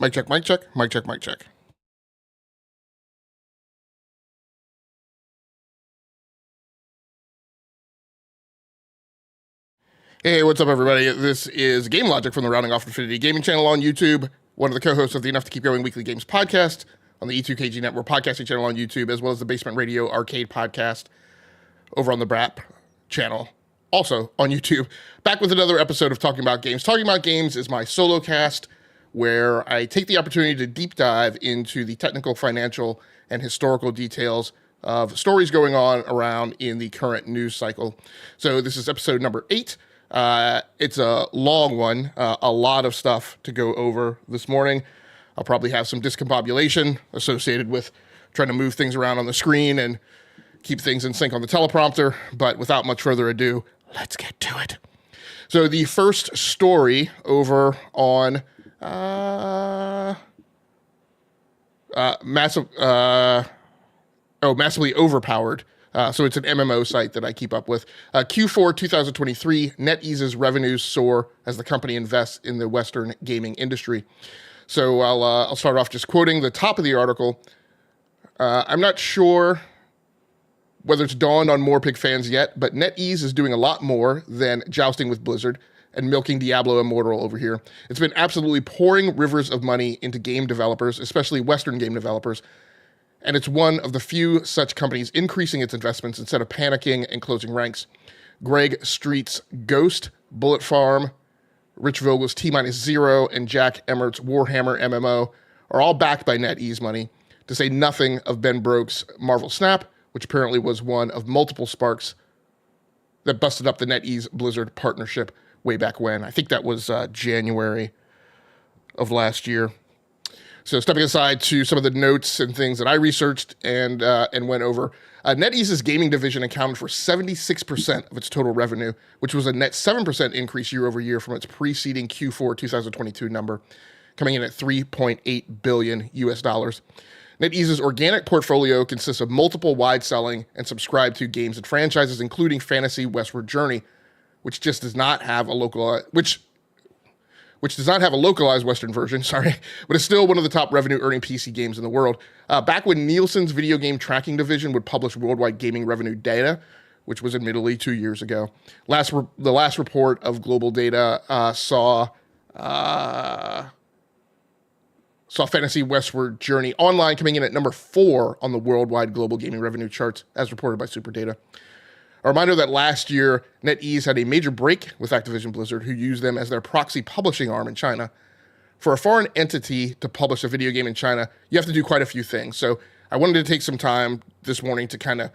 Mic check, mic check, mic check, mic check. Hey, what's up, everybody? This is Game Logic from the Rounding Off Infinity Gaming channel on YouTube, one of the co-hosts of the Enough to Keep Going Weekly Games podcast on the E2KG Network podcasting channel on YouTube, as well as the Basement Radio Arcade podcast over on the BRAP channel, also on YouTube. Back with another episode of Talking About Games. Talking About Games is my solo cast where I take the opportunity to deep dive into the technical, financial, and historical details of stories going on around in the current news cycle. So this is episode number 8. It's a long one, a lot of stuff to go over this morning. I'll probably have some discombobulation associated with trying to move things around on the screen and keep things in sync on the teleprompter, but without much further ado, let's get to it. So the first story over on massively overpowered. So it's an MMO site that I keep up with. Q4 2023, NetEase's revenues soar as the company invests in the Western gaming industry. So I'll start off just quoting the top of the article. I'm not sure whether it's dawned on Morpig fans yet, but NetEase is doing a lot more than jousting with Blizzard and milking Diablo Immortal over here. It's been absolutely pouring rivers of money into game developers, especially Western game developers, and it's one of the few such companies increasing its investments instead of panicking and closing ranks. Greg Street's Ghost, Bullet Farm, Rich Vogel's T-0, and Jack Emmert's Warhammer MMO are all backed by NetEase money, to say nothing of Ben Broke's Marvel Snap, which apparently was one of multiple sparks that busted up the NetEase Blizzard partnership way back when. I think that was January of last year. So stepping aside to some of the notes and things that I researched and went over, NetEase's gaming division accounted for 76% of its total revenue, which was a net 7% increase year over year from its preceding Q4 2022 number, coming in at $3.8 billion US dollars. NetEase's organic portfolio consists of multiple wide-selling and subscribed-to games and franchises, including Fantasy Westward Journey, which does not have a localized Western version, but is still one of the top revenue-earning PC games in the world. Back when Nielsen's video game tracking division would publish worldwide gaming revenue data, which was admittedly 2 years ago, the last report of global data saw Fantasy Westward Journey Online coming in at number 4 on the worldwide global gaming revenue charts, as reported by SuperData. A reminder that last year, NetEase had a major break with Activision Blizzard, who used them as their proxy publishing arm in China. For a foreign entity to publish a video game in China, you have to do quite a few things. So I wanted to take some time this morning to kind of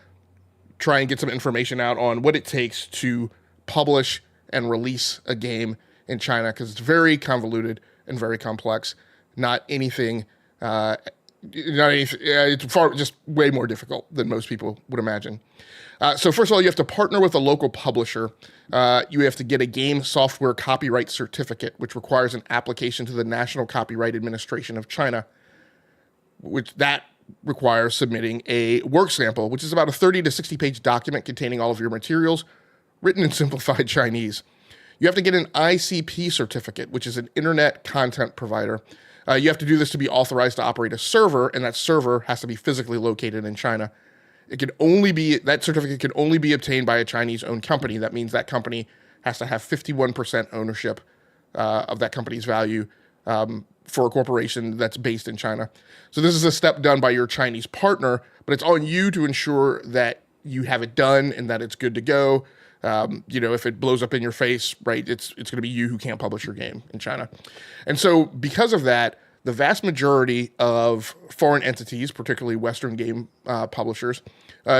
try and get some information out on what it takes to publish and release a game in China, because it's very convoluted and very complex. It's just way more difficult than most people would imagine. So first of all, you have to partner with a local publisher. You have to get a game software copyright certificate, which requires an application to the National Copyright Administration of China, which that requires submitting a work sample, which is about a 30 to 60 page document containing all of your materials, written in simplified Chinese. You have to get an ICP certificate, which is an internet content provider. You have to do this to be authorized to operate a server, and that server has to be physically located in China. That certificate can only be obtained by a Chinese-owned company. That means that company has to have 51% ownership of that company's value for a corporation that's based in China. So this is a step done by your Chinese partner, but it's on you to ensure that you have it done and that it's good to go. If it blows up in your face, right, it's going to be you who can't publish your game in China. And so because of that, the vast majority of foreign entities, particularly Western game publishers,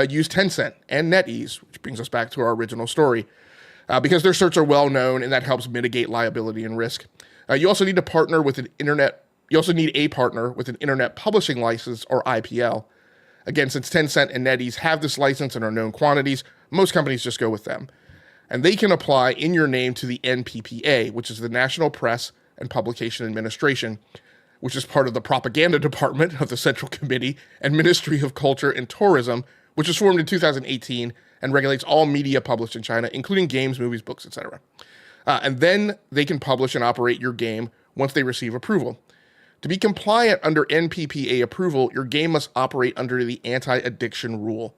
use Tencent and NetEase, which brings us back to our original story, because their certs are well known, and that helps mitigate liability and risk. You also need a partner with an internet publishing license, or IPL. Again, since Tencent and NetEase have this license and are known quantities, most companies just go with them. And they can apply in your name to the NPPA, which is the National Press and Publication Administration, which is part of the propaganda department of the Central Committee and Ministry of Culture and Tourism, which was formed in 2018 and regulates all media published in China, including games, movies, books, etc. And then they can publish and operate your game once they receive approval. To be compliant under NPPA approval, your game must operate under the anti-addiction rule.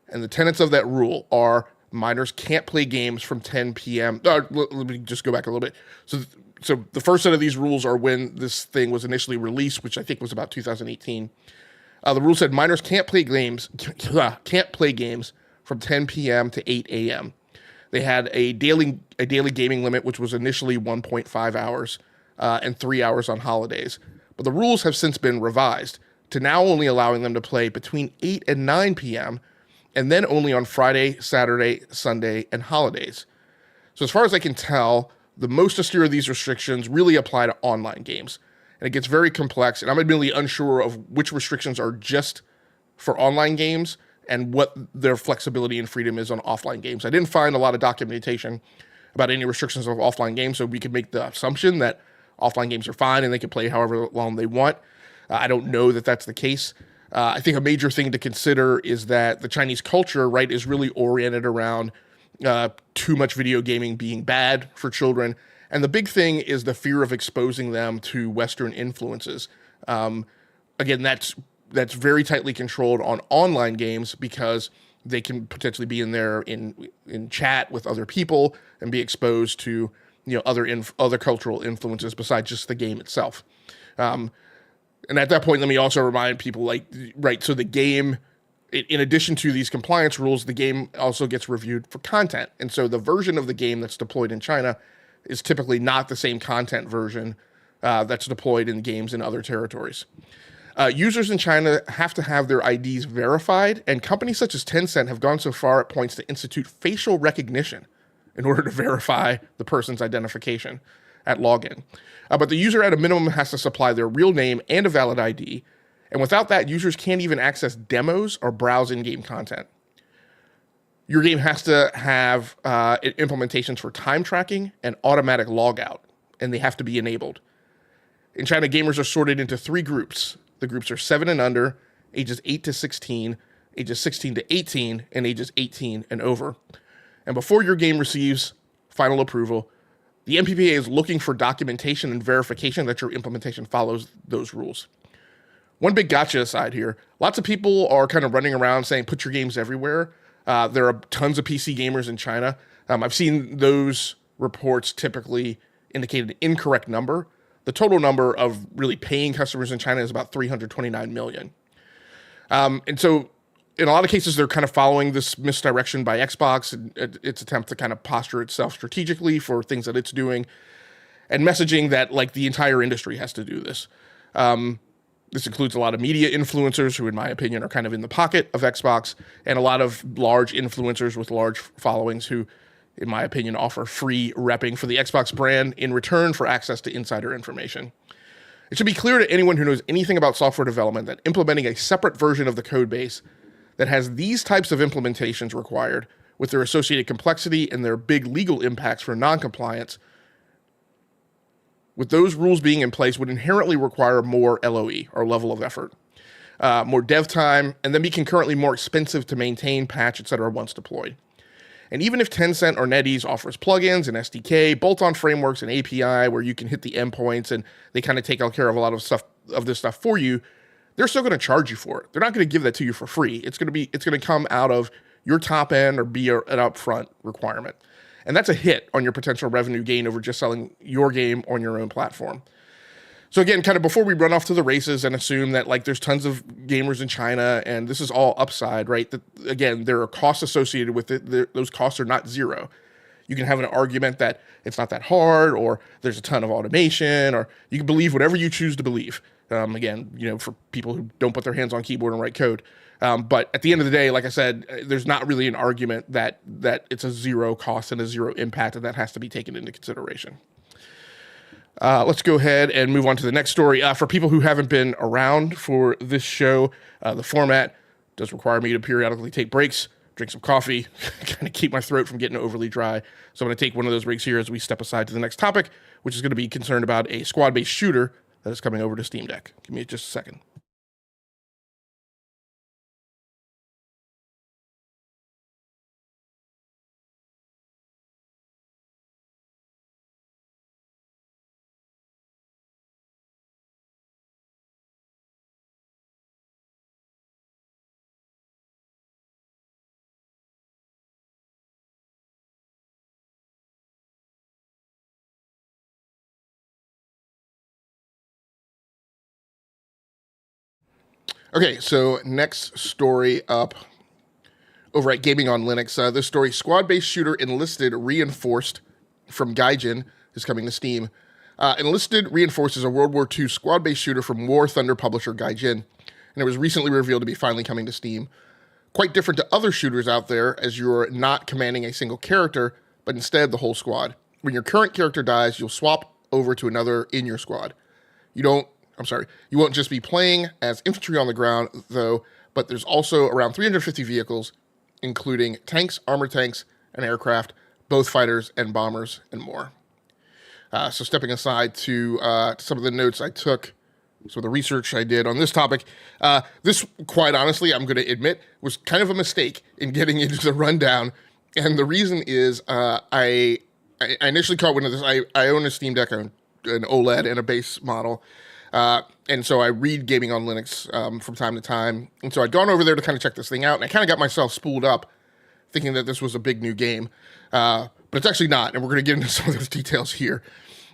And the tenets of that rule are minors can't play games from 10 p.m. Let me just go back a little bit. So the first set of these rules are when this thing was initially released, which I think was about 2018. The rule said minors can't play games from 10 p.m. to 8 a.m. They had a daily gaming limit, which was initially 1.5 hours and 3 hours on holidays. But the rules have since been revised to now only allowing them to play between 8 and 9 p.m. and then only on Friday, Saturday, Sunday, and holidays. So as far as I can tell, the most austere of these restrictions really apply to online games. And it gets very complex, and I'm admittedly unsure of which restrictions are just for online games and what their flexibility and freedom is on offline games. I didn't find a lot of documentation about any restrictions of offline games, so we could make the assumption that offline games are fine and they can play however long they want. I don't know that that's the case. I think a major thing to consider is that the Chinese culture, right, is really oriented around too much video gaming being bad for children. And the big thing is the fear of exposing them to Western influences. Again, that's very tightly controlled on online games because they can potentially be in there in chat with other people and be exposed to other cultural influences besides just the game itself. And at that point, let me also remind people, so the game, in addition to these compliance rules, the game also gets reviewed for content. And so the version of the game that's deployed in China is typically not the same content version that's deployed in games in other territories. Users in China have to have their IDs verified, and companies such as Tencent have gone so far at points to institute facial recognition in order to verify the person's identification at login. But the user at a minimum has to supply their real name and a valid ID, and without that, users can't even access demos or browse in-game content. Your game has to have implementations for time tracking and automatic logout, and they have to be enabled. In China, gamers are sorted into 3 groups. The groups are 7 and under, ages 8 to 16, ages 16 to 18, and ages 18 and over. And before your game receives final approval, the NPPA is looking for documentation and verification that your implementation follows those rules. One big gotcha aside here, lots of people are kind of running around saying, put your games everywhere. There are tons of PC gamers in China. I've seen those reports typically indicate an incorrect number. The total number of really paying customers in China is about 329 million. And so in a lot of cases, they're kind of following this misdirection by Xbox and its attempt to kind of posture itself strategically for things that it's doing and messaging that the entire industry has to do this. This includes a lot of media influencers who, in my opinion, are kind of in the pocket of Xbox, and a lot of large influencers with large followings who, in my opinion, offer free repping for the Xbox brand in return for access to insider information. It should be clear to anyone who knows anything about software development that implementing a separate version of the code base that has these types of implementations required, with their associated complexity and their big legal impacts for non-compliance, with those rules being in place, would inherently require more LOE, or level of effort, more dev time, and then be concurrently more expensive to maintain, patch, etc. once deployed. And even if Tencent or NetEase offers plugins and SDK, bolt-on frameworks and API where you can hit the endpoints and they kind of take care of a lot of this stuff for you, they're still going to charge you for it. They're not going to give that to you for free. It's going to come out of your top end or be an upfront requirement. And that's a hit on your potential revenue gain over just selling your game on your own platform. So again, kind of before we run off to the races and assume that there's tons of gamers in China and this is all upside, right? Again, there are costs associated with it. Those costs are not zero. You can have an argument that it's not that hard, or there's a ton of automation, or you can believe whatever you choose to believe. Again, for people who don't put their hands on keyboard and write code. But at the end of the day, like I said, there's not really an argument that it's a zero cost and a zero impact, and that has to be taken into consideration. Let's go ahead and move on to the next story. For people who haven't been around for this show, the format does require me to periodically take breaks, drink some coffee, kind of keep my throat from getting overly dry. So I'm going to take one of those breaks here as we step aside to the next topic, which is going to be concerned about a squad-based shooter that is coming over to Steam Deck. Give me just a second. Okay, so next story up over at Gaming on Linux. This story, squad-based shooter Enlisted Reinforced from Gaijin is coming to Steam. Enlisted Reinforced is a World War II squad-based shooter from War Thunder publisher Gaijin, and it was recently revealed to be finally coming to Steam. Quite different to other shooters out there, as you're not commanding a single character, but instead the whole squad. When your current character dies, you'll swap over to another in your squad. You won't just be playing as infantry on the ground, though, but there's also around 350 vehicles, including tanks, armored tanks, and aircraft, both fighters and bombers, and more. So stepping aside to some of the notes I took, so the research I did on this topic, this, quite honestly, I'm going to admit, was kind of a mistake in getting into the rundown. And the reason is I initially caught wind of this. I own a Steam Deck, an OLED, and a base model. And so I read Gaming on Linux from time to time. And so I'd gone over there to kind of check this thing out, and I kind of got myself spooled up thinking that this was a big new game. But it's actually not, and we're going to get into some of those details here.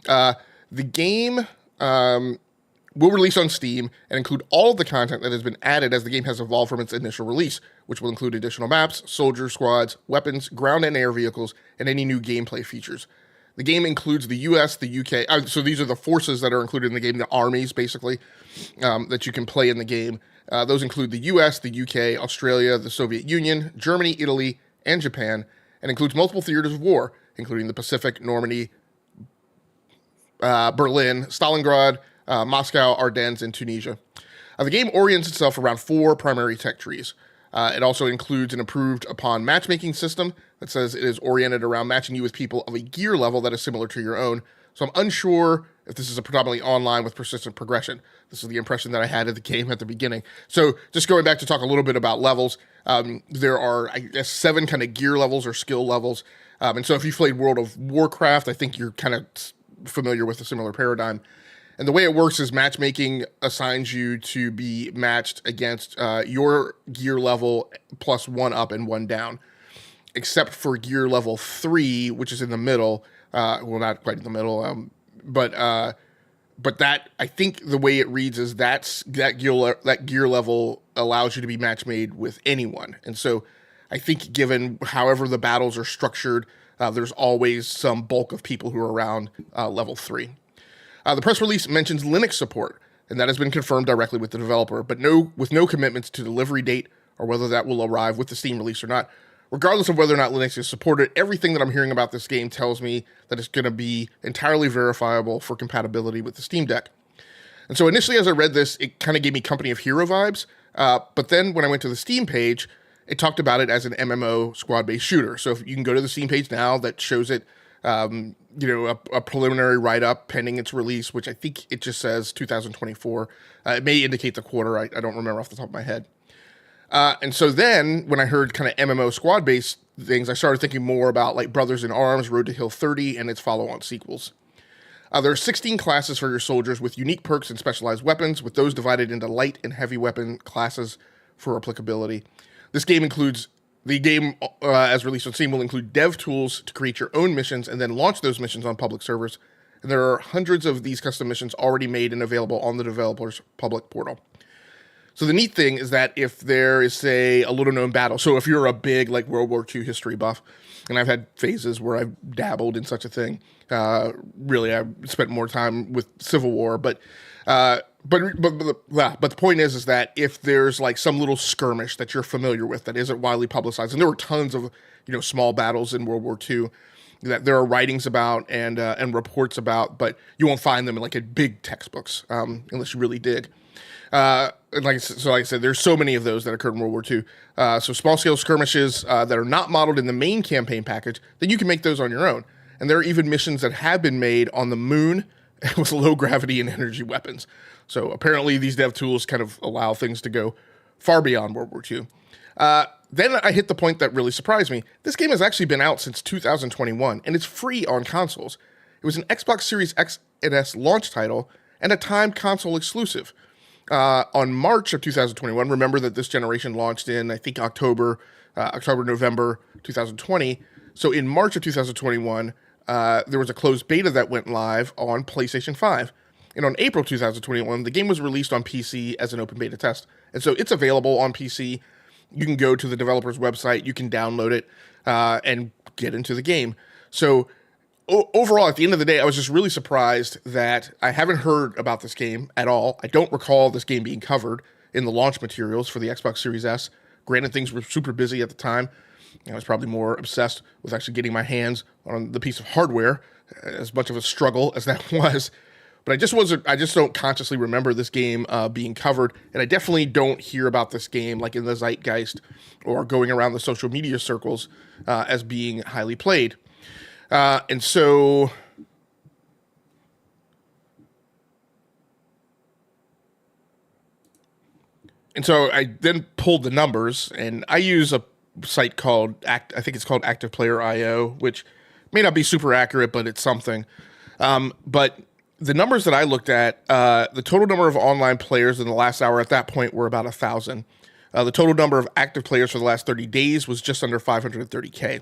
The game will release on Steam and include all of the content that has been added as the game has evolved from its initial release, which will include additional maps, soldier squads, weapons, ground and air vehicles, and any new gameplay features. The game includes the US, the UK, so these are the forces that are included in the game, the armies, basically, that you can play in the game. Those include the US, the UK, Australia, the Soviet Union, Germany, Italy, and Japan, and includes multiple theaters of war, including the Pacific, Normandy, Berlin, Stalingrad, Moscow, Ardennes, and Tunisia. The game orients itself around 4 primary tech trees. It also includes an improved upon matchmaking system that says it is oriented around matching you with people of a gear level that is similar to your own. So I'm unsure if this is a predominantly online with persistent progression. This is the impression that I had of the game at the beginning. So just going back to talk a little bit about levels, there are, I guess, 7 kind of gear levels or skill levels. And so if you played World of Warcraft, I think you're kind of familiar with a similar paradigm. And the way it works is matchmaking assigns you to be matched against your gear level plus 1 up and 1 down, except for gear level 3, which is in the middle. Well, not quite in the middle, but that, I think the way it reads is that gear level allows you to be match made with anyone. And so I think given however the battles are structured, there's always some bulk of people who are around level 3. The press release mentions Linux support, and that has been confirmed directly with the developer, but with no commitments to delivery date or whether that will arrive with the Steam release or not. Regardless of whether or not Linux is supported, everything that I'm hearing about this game tells me that it's going to be entirely verifiable for compatibility with the Steam Deck. And so initially as I read this, it kind of gave me Company of Hero vibes, but then when I went to the Steam page, it talked about it as an MMO squad-based shooter. So if you can go to the Steam page now that shows it, a preliminary write-up pending its release, which I think it just says 2024. It may indicate the quarter. I don't remember off the top of my head. And so then when I heard kind of MMO squad-based things, I started thinking more about like Brothers in Arms, Road to Hill 30, and its follow-on sequels. There are 16 classes for your soldiers with unique perks and specialized weapons, with those divided into light and heavy weapon classes for applicability. This game includes The game, as released on Steam, will include dev tools to create your own missions and then launch those missions on public servers. And there are hundreds of these custom missions already made and available on the developer's public portal. So the neat thing is that if there is, say, a little-known battle, so if you're a big, like, World War II history buff, and I've had phases where I've dabbled in such a thing. Really, I've spent more time with Civil War, but the point is that if there's like some little skirmish that you're familiar with that isn't widely publicized, and there were tons of small battles in World War II that there are writings about and reports about, but you won't find them in like in big textbooks unless you really dig. Like I said, there's so many of those that occurred in World War II. So small scale skirmishes that are not modeled in the main campaign package, then you can make those on your own. And there are even missions that have been made on the moon with low gravity and energy weapons. So apparently these dev tools kind of allow things to go far beyond World War II. Then I hit the point that really surprised me. This game has actually been out since 2021, and it's free on consoles. It was an Xbox Series X and S launch title and a timed console exclusive. On March of 2021, remember that this generation launched in, I think, October, November 2020. So in March of 2021, there was a closed beta that went live on PlayStation 5. And on April 2021, the game was released on PC as an open beta test. And so it's available on PC. You can go to the developer's website, you can download it, and get into the game. So overall, at the end of the day, I was just really surprised that I haven't heard about this game at all. I don't recall this game being covered in the launch materials for the Xbox Series S. Granted, things were super busy at the time. I was probably more obsessed with actually getting my hands on the piece of hardware, as much of a struggle as that was. But I just don't consciously remember this game being covered, and I definitely don't hear about this game like in the zeitgeist or going around the social media circles as being highly played. And so I then pulled the numbers, and I use a site called I think it's called Active Player IO, which may not be super accurate, but it's something. But the numbers that I looked at, the total number of online players in the last hour at that point were about 1,000. The total number of active players for the last 30 days was just under 530K.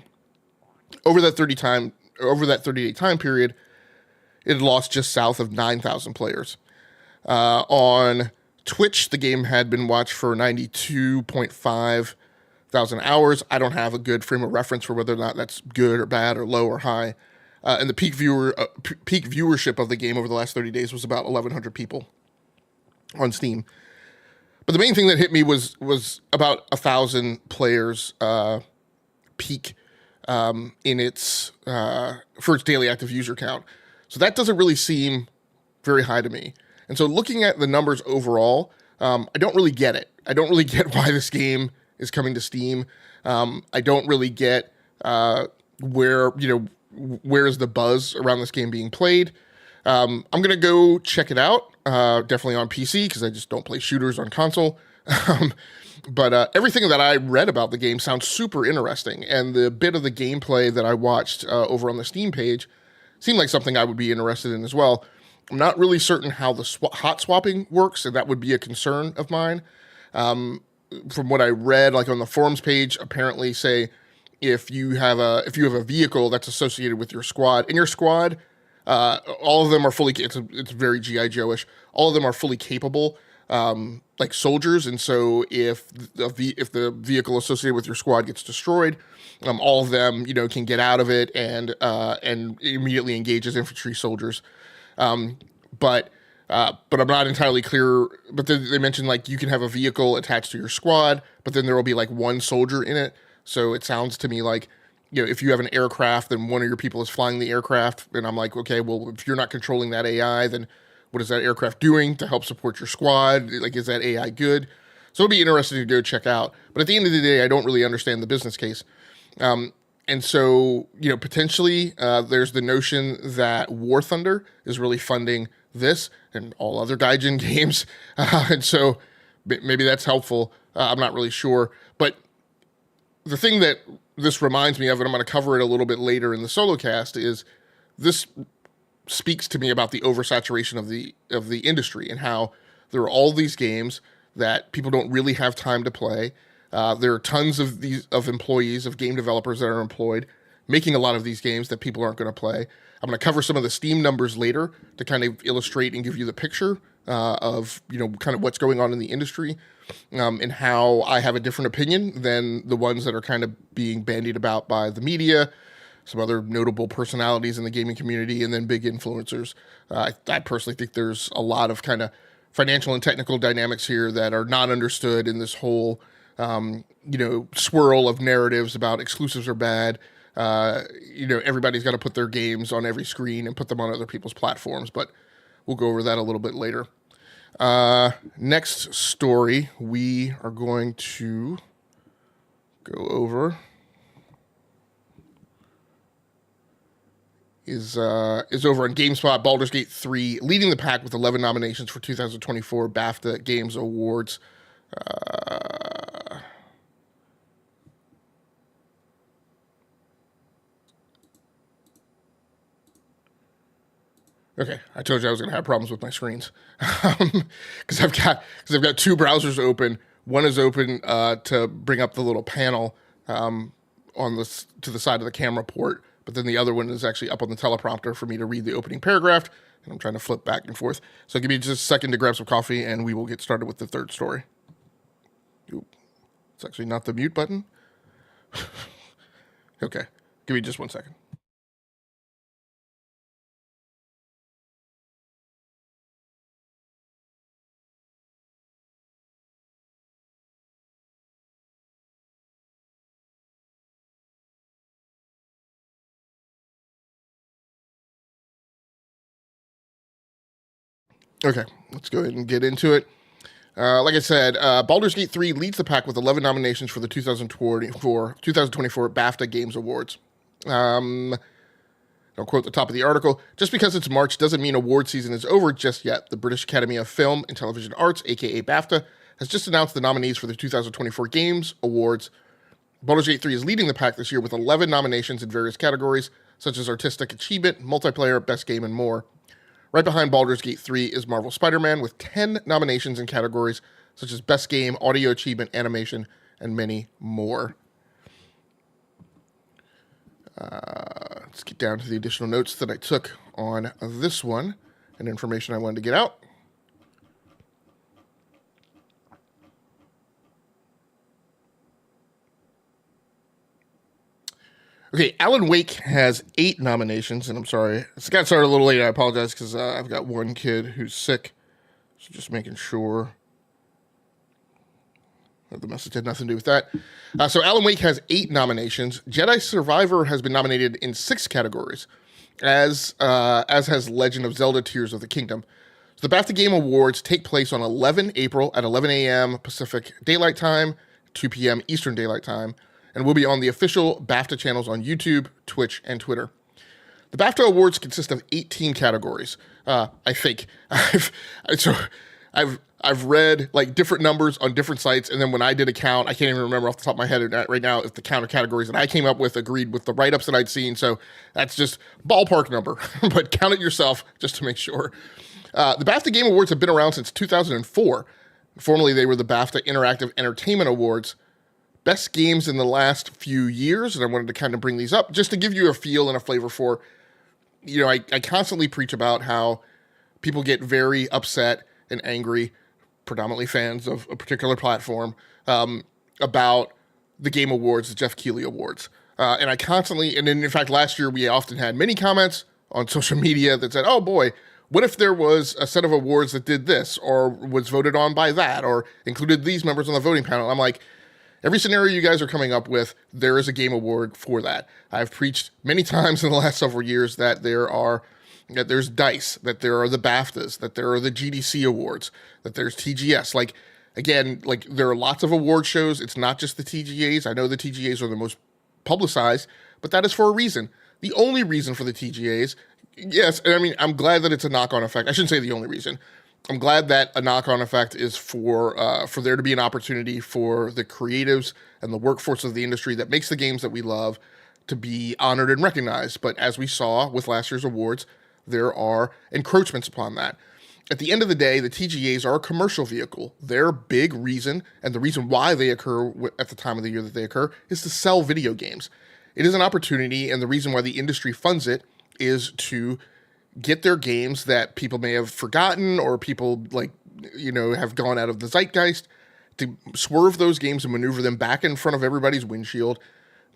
Over that 30-day time period, it had lost just south of 9,000 players. On Twitch, the game had been watched for 92.5 thousand hours. I don't have a good frame of reference for whether or not that's good or bad or low or high. And the peak viewership of the game over the last 30 days was about 1,100 people on Steam. But the main thing that hit me was about 1,000 players peak in its for its daily active user count. So that doesn't really seem very high to me. And so looking at the numbers overall, I don't really get it. I don't really get why this game is coming to Steam. I don't really get where is the buzz around this game being played. I'm gonna go check it out. Definitely on PC because I just don't play shooters on console. But everything that I read about the game sounds super interesting, and the bit of the gameplay that I watched over on the Steam page seemed like something I would be interested in as well. I'm not really certain how the hot swapping works, and that would be a concern of mine. From what I read, like on the forums page, apparently say if you have a vehicle that's associated with your squad, and your squad, all of them are fully. It's very GI Joe-ish. All of them are fully capable, like soldiers, and so if the vehicle associated with your squad gets destroyed, all of them can get out of it and immediately engage as infantry soldiers. But I'm not entirely clear. But they mentioned like you can have a vehicle attached to your squad, but then there will be like one soldier in it. So it sounds to me like, if you have an aircraft, then one of your people is flying the aircraft. And I'm like, okay, well, if you're not controlling that AI, then what is that aircraft doing to help support your squad? Like, is that AI good? So it'll be interesting to go check out. But at the end of the day, I don't really understand the business case. And so, potentially there's the notion that War Thunder is really funding this and all other Gaijin games. And so maybe that's helpful. I'm not really sure. But the thing that this reminds me of, and I'm going to cover it a little bit later in the solo cast, is this speaks to me about the oversaturation of the industry and how there are all these games that people don't really have time to play. There are tons of employees, of game developers that are employed making a lot of these games that people aren't going to play. I'm going to cover some of the Steam numbers later to kind of illustrate and give you the picture of kind of what's going on in the industry, and how I have a different opinion than the ones that are kind of being bandied about by the media, some other notable personalities in the gaming community, and then big influencers. I personally think there's a lot of kind of financial and technical dynamics here that are not understood in this whole swirl of narratives about exclusives are bad. Everybody's got to put their games on every screen and put them on other people's platforms, but we'll go over that a little bit later. Next story we are going to go over is over on GameSpot. Baldur's Gate 3 leading the pack with 11 nominations for 2024 BAFTA Games Awards. Okay, I told you I was going to have problems with my screens because I've got two browsers open. One is open to bring up the little panel to the side of the camera port, but then the other one is actually up on the teleprompter for me to read the opening paragraph, and I'm trying to flip back and forth. So give me just a second to grab some coffee, and we will get started with the third story. Ooh, it's actually not the mute button. Okay, give me just 1 second. Okay, let's go ahead and get into it. Like I said, Baldur's Gate 3 leads the pack with 11 nominations for the 2024 BAFTA Games Awards. I'll quote the top of the article. Just because it's March doesn't mean award season is over just yet. The British Academy of Film and Television Arts, aka BAFTA, has just announced the nominees for the 2024 Games Awards. Baldur's Gate 3 is leading the pack this year with 11 nominations in various categories, such as Artistic Achievement, Multiplayer, Best Game, and more. Right behind Baldur's Gate 3 is Marvel Spider-Man with 10 nominations in categories such as Best Game, Audio Achievement, Animation, and many more. Let's get down to the additional notes that I took on this one and information I wanted to get out. Okay, Alan Wake has 8 nominations, and I'm sorry. It got started a little late. I apologize because I've got one kid who's sick. So just making sure that the message had nothing to do with that. So Alan Wake has 8 nominations. Jedi Survivor has been nominated in 6 categories, as has Legend of Zelda Tears of the Kingdom. So the BAFTA Game Awards take place on 11 April at 11 a.m. Pacific Daylight Time, 2 p.m. Eastern Daylight Time, and will be on the official BAFTA channels on YouTube, Twitch, and Twitter. The BAFTA Awards consist of 18 categories. I think I've read like different numbers on different sites, and then when I did a count, I can't even remember off the top of my head right now if the count of categories that I came up with agreed with the write-ups that I'd seen. So that's just ballpark number, but count it yourself just to make sure. The BAFTA Game Awards have been around since 2004. Formerly, they were the BAFTA Interactive Entertainment Awards. Best games in the last few years, and I wanted to kind of bring these up just to give you a feel and a flavor for, I constantly preach about how people get very upset and angry, predominantly fans of a particular platform, about the Game Awards, the Jeff Keighley Awards. And I constantly, and in fact, last year we often had many comments on social media that said, oh boy, what if there was a set of awards that did this, or was voted on by that, or included these members on the voting panel? I'm like, every scenario you guys are coming up with, there is a game award for that. I've preached many times in the last several years that there's DICE, that there are the BAFTAs, that there are the GDC awards, that there's TGS. There are lots of award shows. It's not just the TGAs. I know the TGAs are the most publicized, but that is for a reason. The only reason for the TGAs, yes, and I mean, I'm glad that it's a knock-on effect. I shouldn't say the only reason. I'm glad that a knock-on effect is for there to be an opportunity for the creatives and the workforce of the industry that makes the games that we love to be honored and recognized. But as we saw with last year's awards, there are encroachments upon that. At the end of the day, the TGAs are a commercial vehicle. Their big reason, and the reason why they occur at the time of the year that they occur, is to sell video games. It is an opportunity, and the reason why the industry funds it is to get their games that people may have forgotten or people have gone out of the zeitgeist, to swerve those games and maneuver them back in front of everybody's windshield,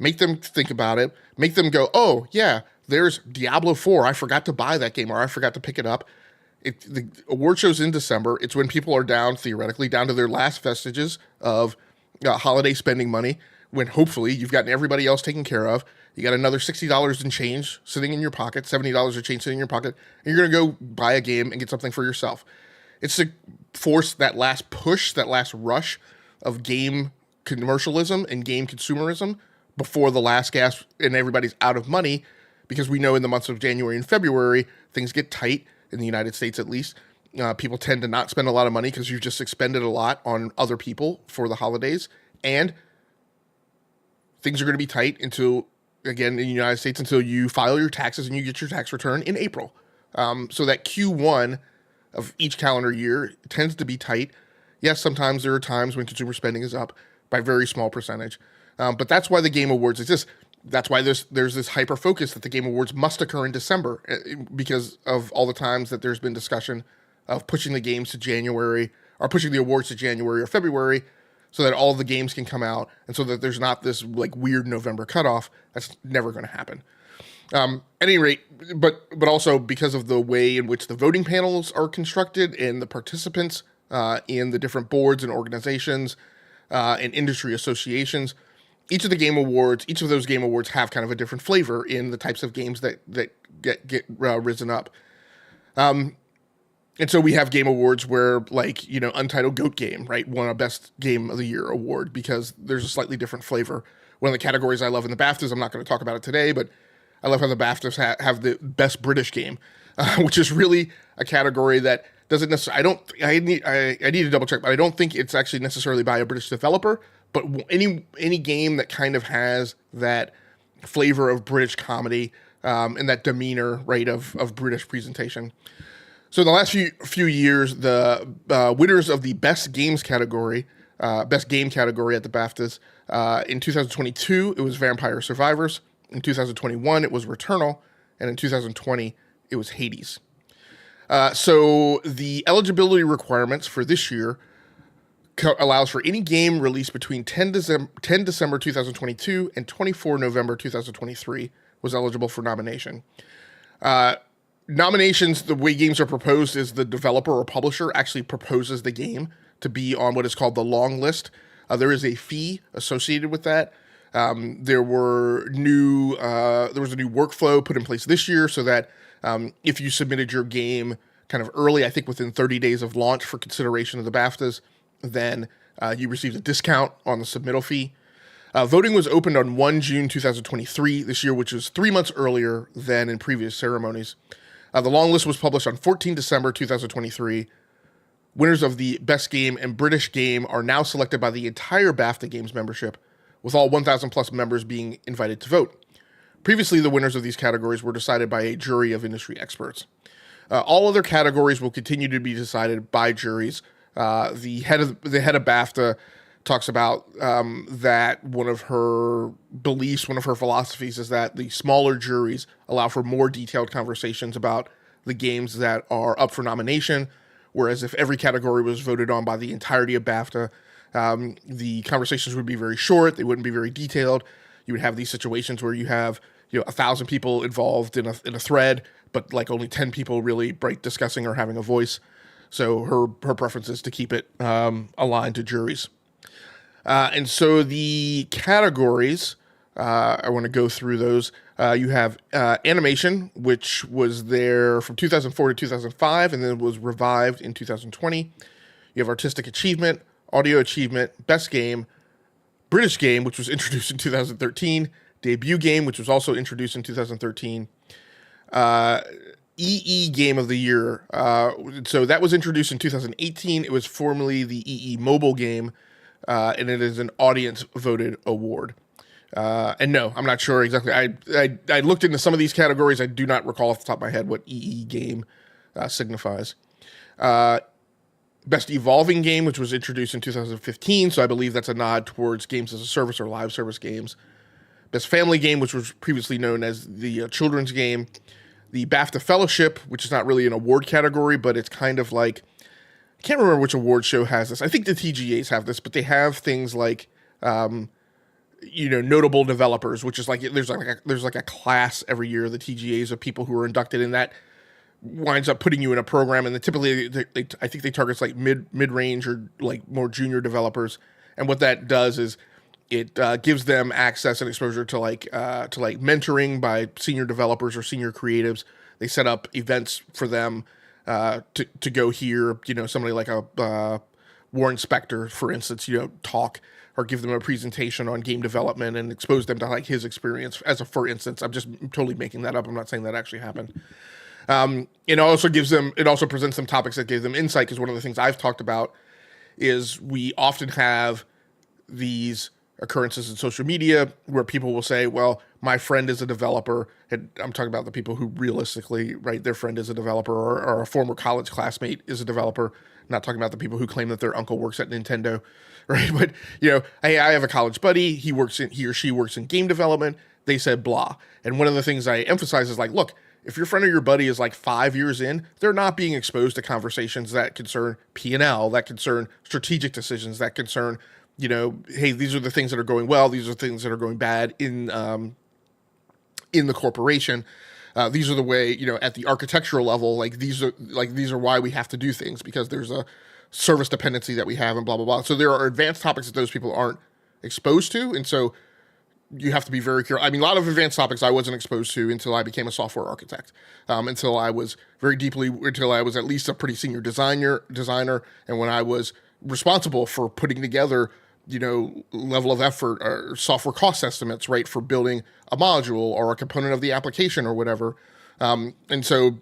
make them think about it, make them go, oh yeah, there's Diablo 4. I forgot to buy that game, or I forgot to pick it up. The award show's in December. It's when people are theoretically down to their last vestiges of holiday spending money, when hopefully you've gotten everybody else taken care of. You got another $60 in change sitting in your pocket, $70 of change sitting in your pocket, and you're going to go buy a game and get something for yourself. It's to force that last push, that last rush of game commercialism and game consumerism before the last gasp and everybody's out of money, because we know in the months of January and February, things get tight, in the United States at least. People tend to not spend a lot of money because you've just expended a lot on other people for the holidays, and things are going to be tight until, again, in the United States, until you file your taxes and you get your tax return in April. So that Q1 of each calendar year tends to be tight. Yes, sometimes there are times when consumer spending is up by a very small percentage. But that's why the Game Awards exist. That's why there's this hyper focus that the Game Awards must occur in December, because of all the times that there's been discussion of pushing the games to January, or pushing the awards to January or February, so that all the games can come out, and so that there's not this like weird November cutoff. That's never going to happen. At any rate, but also because of the way in which the voting panels are constructed and the participants in the different boards and organizations and industry associations, each of those Game Awards have kind of a different flavor in the types of games that get risen up. And so we have Game Awards where, like, Untitled Goat Game, right, won a Best Game of the Year award because there's a slightly different flavor. One of the categories I love in the BAFTAs, I'm not going to talk about it today, but I love how the BAFTAs have the Best British Game, which is really a category that doesn't necessarily, I need to double check, but I don't think it's actually necessarily by a British developer, but any game that kind of has that flavor of British comedy and that demeanor, right, of British presentation. So in the last few years, the winners of the Best Game category at the BAFTAs, in 2022, it was Vampire Survivors. In 2021, it was Returnal. And in 2020, it was Hades. So the eligibility requirements for this year allows for any game released between 10 December 2022 and 24 November 2023 was eligible for nomination. Nominations, the way games are proposed is the developer or publisher actually proposes the game to be on what is called the long list. There is a fee associated with that. There was a new workflow put in place this year so that if you submitted your game kind of early, I think within 30 days of launch for consideration of the BAFTAs, then you received a discount on the submittal fee. Voting was opened on 1 June 2023 this year, which was 3 months earlier than in previous ceremonies. The long list was published on 14 December 2023. Winners of the Best Game and British Game are now selected by the entire BAFTA Games membership, with all 1,000 plus members being invited to vote. Previously, the winners of these categories were decided by a jury of industry experts. All other categories will continue to be decided by juries. The head of BAFTA talks about that one of her philosophies is that the smaller juries allow for more detailed conversations about the games that are up for nomination, whereas if every category was voted on by the entirety of BAFTA, the conversations would be very short, they wouldn't be very detailed. You would have these situations where you have 1,000 people involved in a thread, but like only 10 people really discussing or having a voice. So her preference is to keep it aligned to juries. And so the categories, I want to go through those. You have animation, which was there from 2004 to 2005, and then was revived in 2020. You have artistic achievement, audio achievement, best game, British game, which was introduced in 2013, debut game, which was also introduced in 2013, EE Game of the Year. So that was introduced in 2018. It was formerly the EE Mobile Game. And it is an audience-voted award. And no, I'm not sure exactly. I looked into some of these categories. I do not recall off the top of my head what EE Game signifies. Best Evolving Game, which was introduced in 2015, so I believe that's a nod towards games as a service or live service games. Best Family Game, which was previously known as the children's game. The BAFTA Fellowship, which is not really an award category, but it's kind of like, I can't remember which award show has this. I think the TGAs have this, but they have things like, notable developers, which is like there's like a class every year, the TGAs, of people who are inducted, and that winds up putting you in a program. And typically, I think they target like mid-range or like more junior developers. And what that does is it gives them access and exposure to like mentoring by senior developers or senior creatives. They set up events for them. To go hear, somebody like a Warren Spector, for instance, talk or give them a presentation on game development and expose them to like his experience for instance. I'm just totally making that up. I'm not saying that actually happened. It also presents some topics that give them insight, because one of the things I've talked about is we often have these occurrences in social media where people will say, well, my friend is a developer, and I'm talking about the people who realistically, right, their friend is a developer, or a former college classmate is a developer. I'm not talking about the people who claim that their uncle works at Nintendo, right? But I have a college buddy. He or she works in game development. they said blah. And one of the things I emphasize is like, look, if your friend or your buddy is like 5 years in, they're not being exposed to conversations that concern P&L, that concern strategic decisions, that concern, hey, these are the things that are going well, these are things that are going bad in the corporation. These are the way, at the architectural level, these are why we have to do things, because there's a service dependency that we have and blah, blah, blah. So there are advanced topics that those people aren't exposed to. And so you have to be very careful. I mean, a lot of advanced topics I wasn't exposed to until I became a software architect, until I was at least a pretty senior designer. And when I was responsible for putting together, level of effort or software cost estimates, right, for building a module or a component of the application or whatever. And so,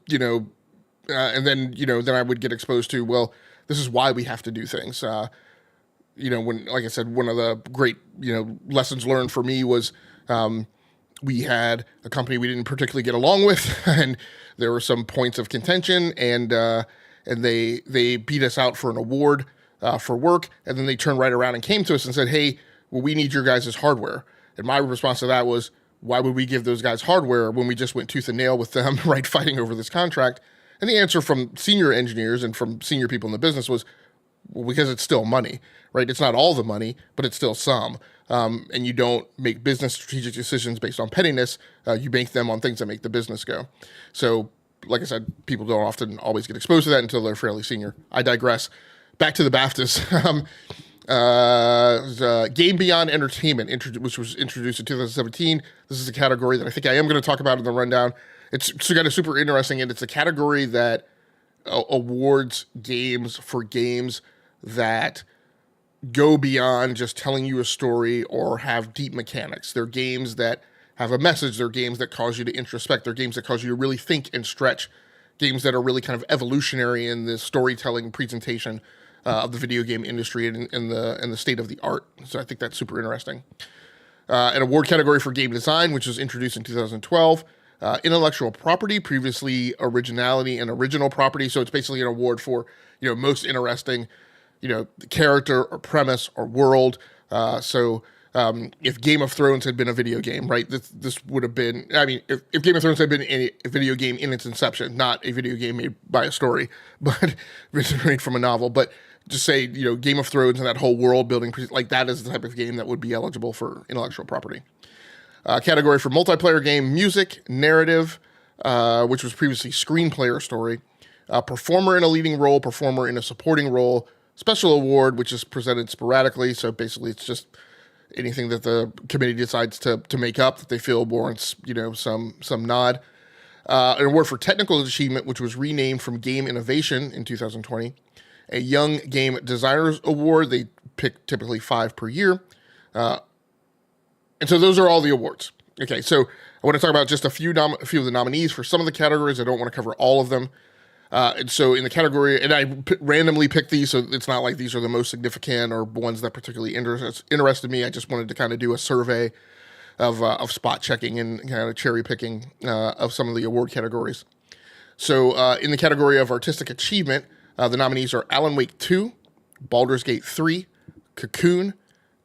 and then, then I would get exposed to, well, this is why we have to do things. When, like I said, one of the great, lessons learned for me was we had a company we didn't particularly get along with, and there were some points of contention, and they beat us out for an award for work, and then they turned right around and came to us and said, hey, well, we need your guys' hardware. And my response to that was, why would we give those guys hardware when we just went tooth and nail with them, right, fighting over this contract? And the answer from senior engineers and from senior people in the business was, well, because it's still money, right? It's not all the money, but it's still some. And you don't make business strategic decisions based on pettiness. You make them on things that make the business go. So, like I said, people don't often always get exposed to that until they're fairly senior. I digress. Back to the BAFTAs. Game Beyond Entertainment, which was introduced in 2017. This is a category that I think I am going to talk about in the rundown. It's kind of super interesting, and it's a category that awards games for games that go beyond just telling you a story or have deep mechanics. They're games that have a message. They're games that cause you to introspect. They're games that cause you to really think and stretch. Games that are really kind of evolutionary in the storytelling presentation of the video game industry and the state of the art. So I think that's super interesting. An award category for game design, which was introduced in 2012. Intellectual property, previously originality and original property. So it's basically an award for, most interesting, character or premise or world. If Game of Thrones had been a video game, right, this would have been, if Game of Thrones had been a video game in its inception, not a video game made by a story, but made from a novel, but just say, Game of Thrones and that whole world building, like that is the type of game that would be eligible for intellectual property. Category for multiplayer game, music, narrative, which was previously screenplay or story, performer in a leading role, performer in a supporting role, special award, which is presented sporadically. So basically it's just anything that the committee decides to make up that they feel warrants, some nod. An award for technical achievement, which was renamed from Game Innovation in 2020. A Young Game Designers Award. They pick typically 5 per year. And so those are all the awards. Okay, so I want to talk about just a few of the nominees for some of the categories. I don't want to cover all of them. And so in the category, and I randomly picked these, so it's not like these are the most significant or ones that particularly interested me. I just wanted to kind of do a survey of spot checking and kind of cherry picking of some of the award categories. So in the category of artistic achievement, the nominees are Alan Wake 2, Baldur's Gate 3, Cocoon,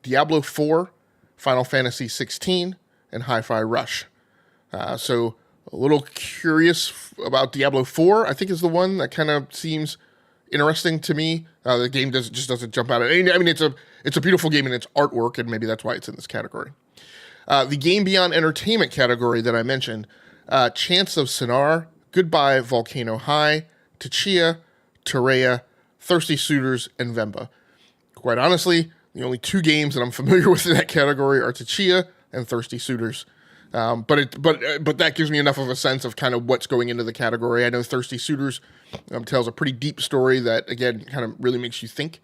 Diablo 4, Final Fantasy 16, and Hi-Fi Rush. So a little curious about Diablo 4, I think is the one that kind of seems interesting to me. The game just doesn't jump out. It's a beautiful game in its artwork, and maybe that's why it's in this category. The Game Beyond Entertainment category that I mentioned, Chants of Sinar, Goodbye Volcano High, Tchia, Terea, Thirsty Suitors, and Vemba. Quite honestly, the only 2 games that I'm familiar with in that category are Tchia and Thirsty Suitors. But that gives me enough of a sense of kind of what's going into the category. I know Thirsty Suitors tells a pretty deep story that, again, kind of really makes you think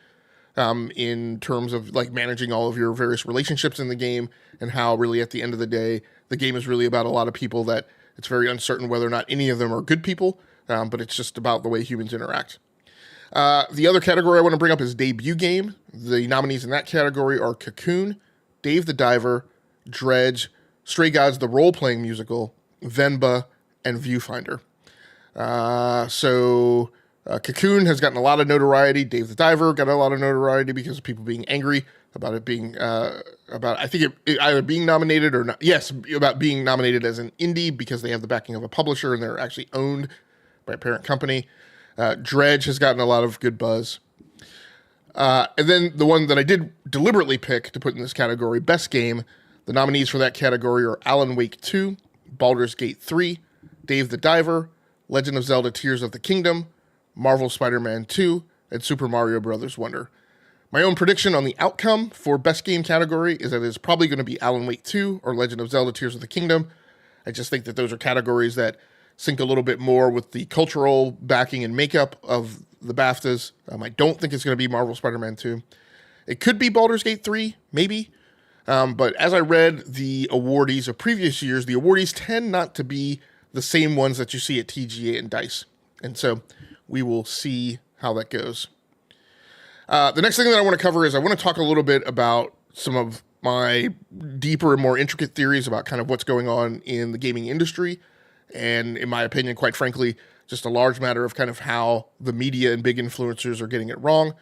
in terms of like managing all of your various relationships in the game, and how really at the end of the day, the game is really about a lot of people that it's very uncertain whether or not any of them are good people, but it's just about the way humans interact. The other category I want to bring up is debut game. The nominees in that category are Cocoon, Dave the Diver, Dredge, Stray Gods the role-playing musical, Venba, and Viewfinder. Cocoon has gotten a lot of notoriety. Dave the Diver got a lot of notoriety because of people being angry about it being about I think it either being nominated or not. Yes, about being nominated as an indie because they have the backing of a publisher and they're actually owned by a parent company. Dredge has gotten a lot of good buzz. And then the one that I did deliberately pick to put in this category, Best Game, the nominees for that category are Alan Wake 2, Baldur's Gate 3, Dave the Diver, Legend of Zelda Tears of the Kingdom, Marvel Spider-Man 2, and Super Mario Bros. Wonder. My own prediction on the outcome for Best Game category is that it's probably going to be Alan Wake 2 or Legend of Zelda Tears of the Kingdom. I just think that those are categories that sync a little bit more with the cultural backing and makeup of the BAFTAs. I don't think it's going to be Marvel Spider-Man 2. It could be Baldur's Gate 3, maybe. But as I read the awardees of previous years, the awardees tend not to be the same ones that you see at TGA and DICE. And so we will see how that goes. The next thing that I want to cover is I want to talk a little bit about some of my deeper and more intricate theories about kind of what's going on in the gaming industry. And in my opinion, quite frankly, just a large matter of kind of how the media and big influencers are getting it wrong. I'm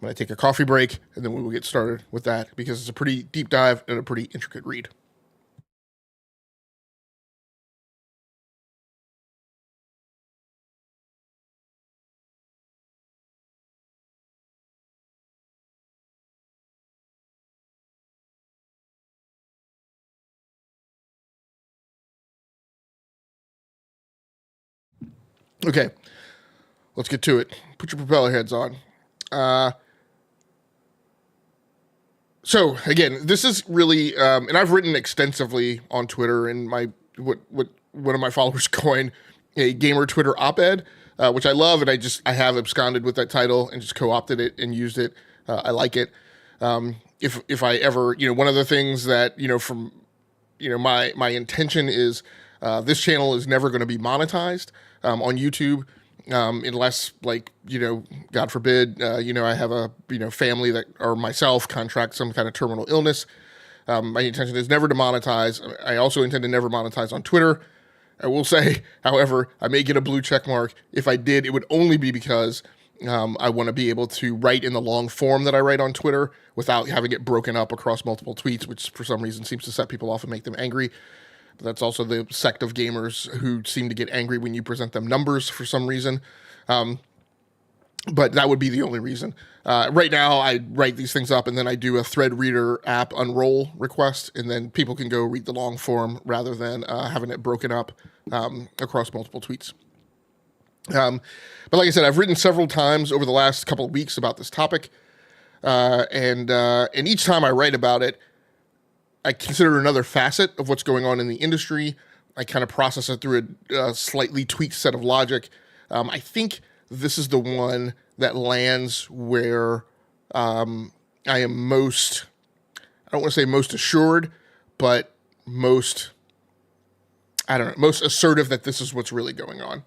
going to take a coffee break and then we will get started with that because it's a pretty deep dive and a pretty intricate read. Okay, let's get to it. Put your propeller heads on. So again, this is really, and I've written extensively on Twitter, and what one of my followers coined a gamer Twitter op-ed, which I love, and I have absconded with that title and just co-opted it and used it. I like it. If I ever, one of the things that from my intention is this channel is never going to be monetized on YouTube. Unless God forbid, I have a, family that, or myself contract some kind of terminal illness. My intention is never to monetize. I also intend to never monetize on Twitter. I will say, however, I may get a blue check mark. If I did, it would only be because I want to be able to write in the long form that I write on Twitter without having it broken up across multiple tweets, which for some reason seems to set people off and make them angry. But that's also the sect of gamers who seem to get angry when you present them numbers for some reason. But that would be the only reason. Right now, I write these things up and then I do a thread reader app unroll request, and then people can go read the long form rather than having it broken up across multiple tweets. But like I said, I've written several times over the last couple of weeks about this topic. And each time I write about it, I consider another facet of what's going on in the industry. I kind of process it through a slightly tweaked set of logic. I think this is the one that lands where I am most, I don't want to say most assured, but most assertive that this is what's really going on.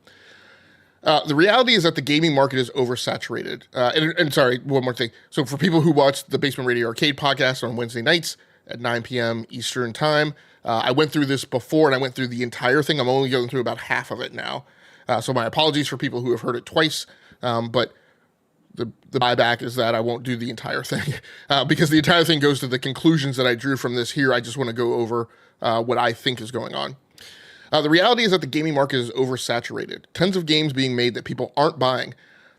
The reality is that the gaming market is oversaturated. And sorry, one more thing. So for people who watch the Basement Radio Arcade podcast on Wednesday nights, at 9 p.m. Eastern time. I went through this before, and I went through the entire thing. I'm only going through about half of it now. So my apologies for people who have heard it twice, but the buyback is that I won't do the entire thing because the entire thing goes to the conclusions that I drew from this here. I just want to go over what I think is going on. The reality is that the gaming market is oversaturated. Tons of games being made that people aren't buying.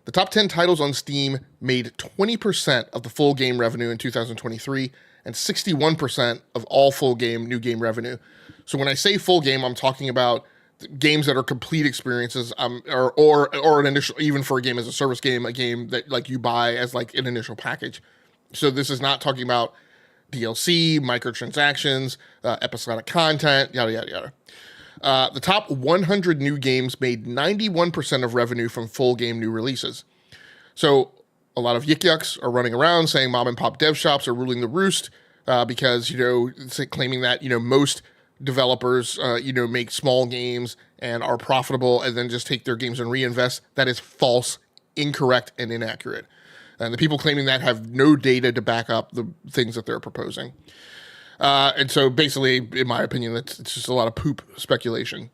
The top 10 titles on Steam made 20% of the full game revenue in 2023, and 61% of all full game new game revenue. So when I say full game, I'm talking about games that are complete experiences, or an initial, even for a game as a service game, a game that like you buy as like an initial package. So this is not talking about DLC, microtransactions, episodic content, yada yada yada. The top 100 new games made 91% of revenue from full game new releases. So a lot of yik-yucks are running around saying mom and pop dev shops are ruling the roost because, claiming that, most developers, make small games and are profitable and then just take their games and reinvest. That is false, incorrect, and inaccurate. And the people claiming that have no data to back up the things that they're proposing. And so basically, in my opinion, it's just a lot of poop speculation.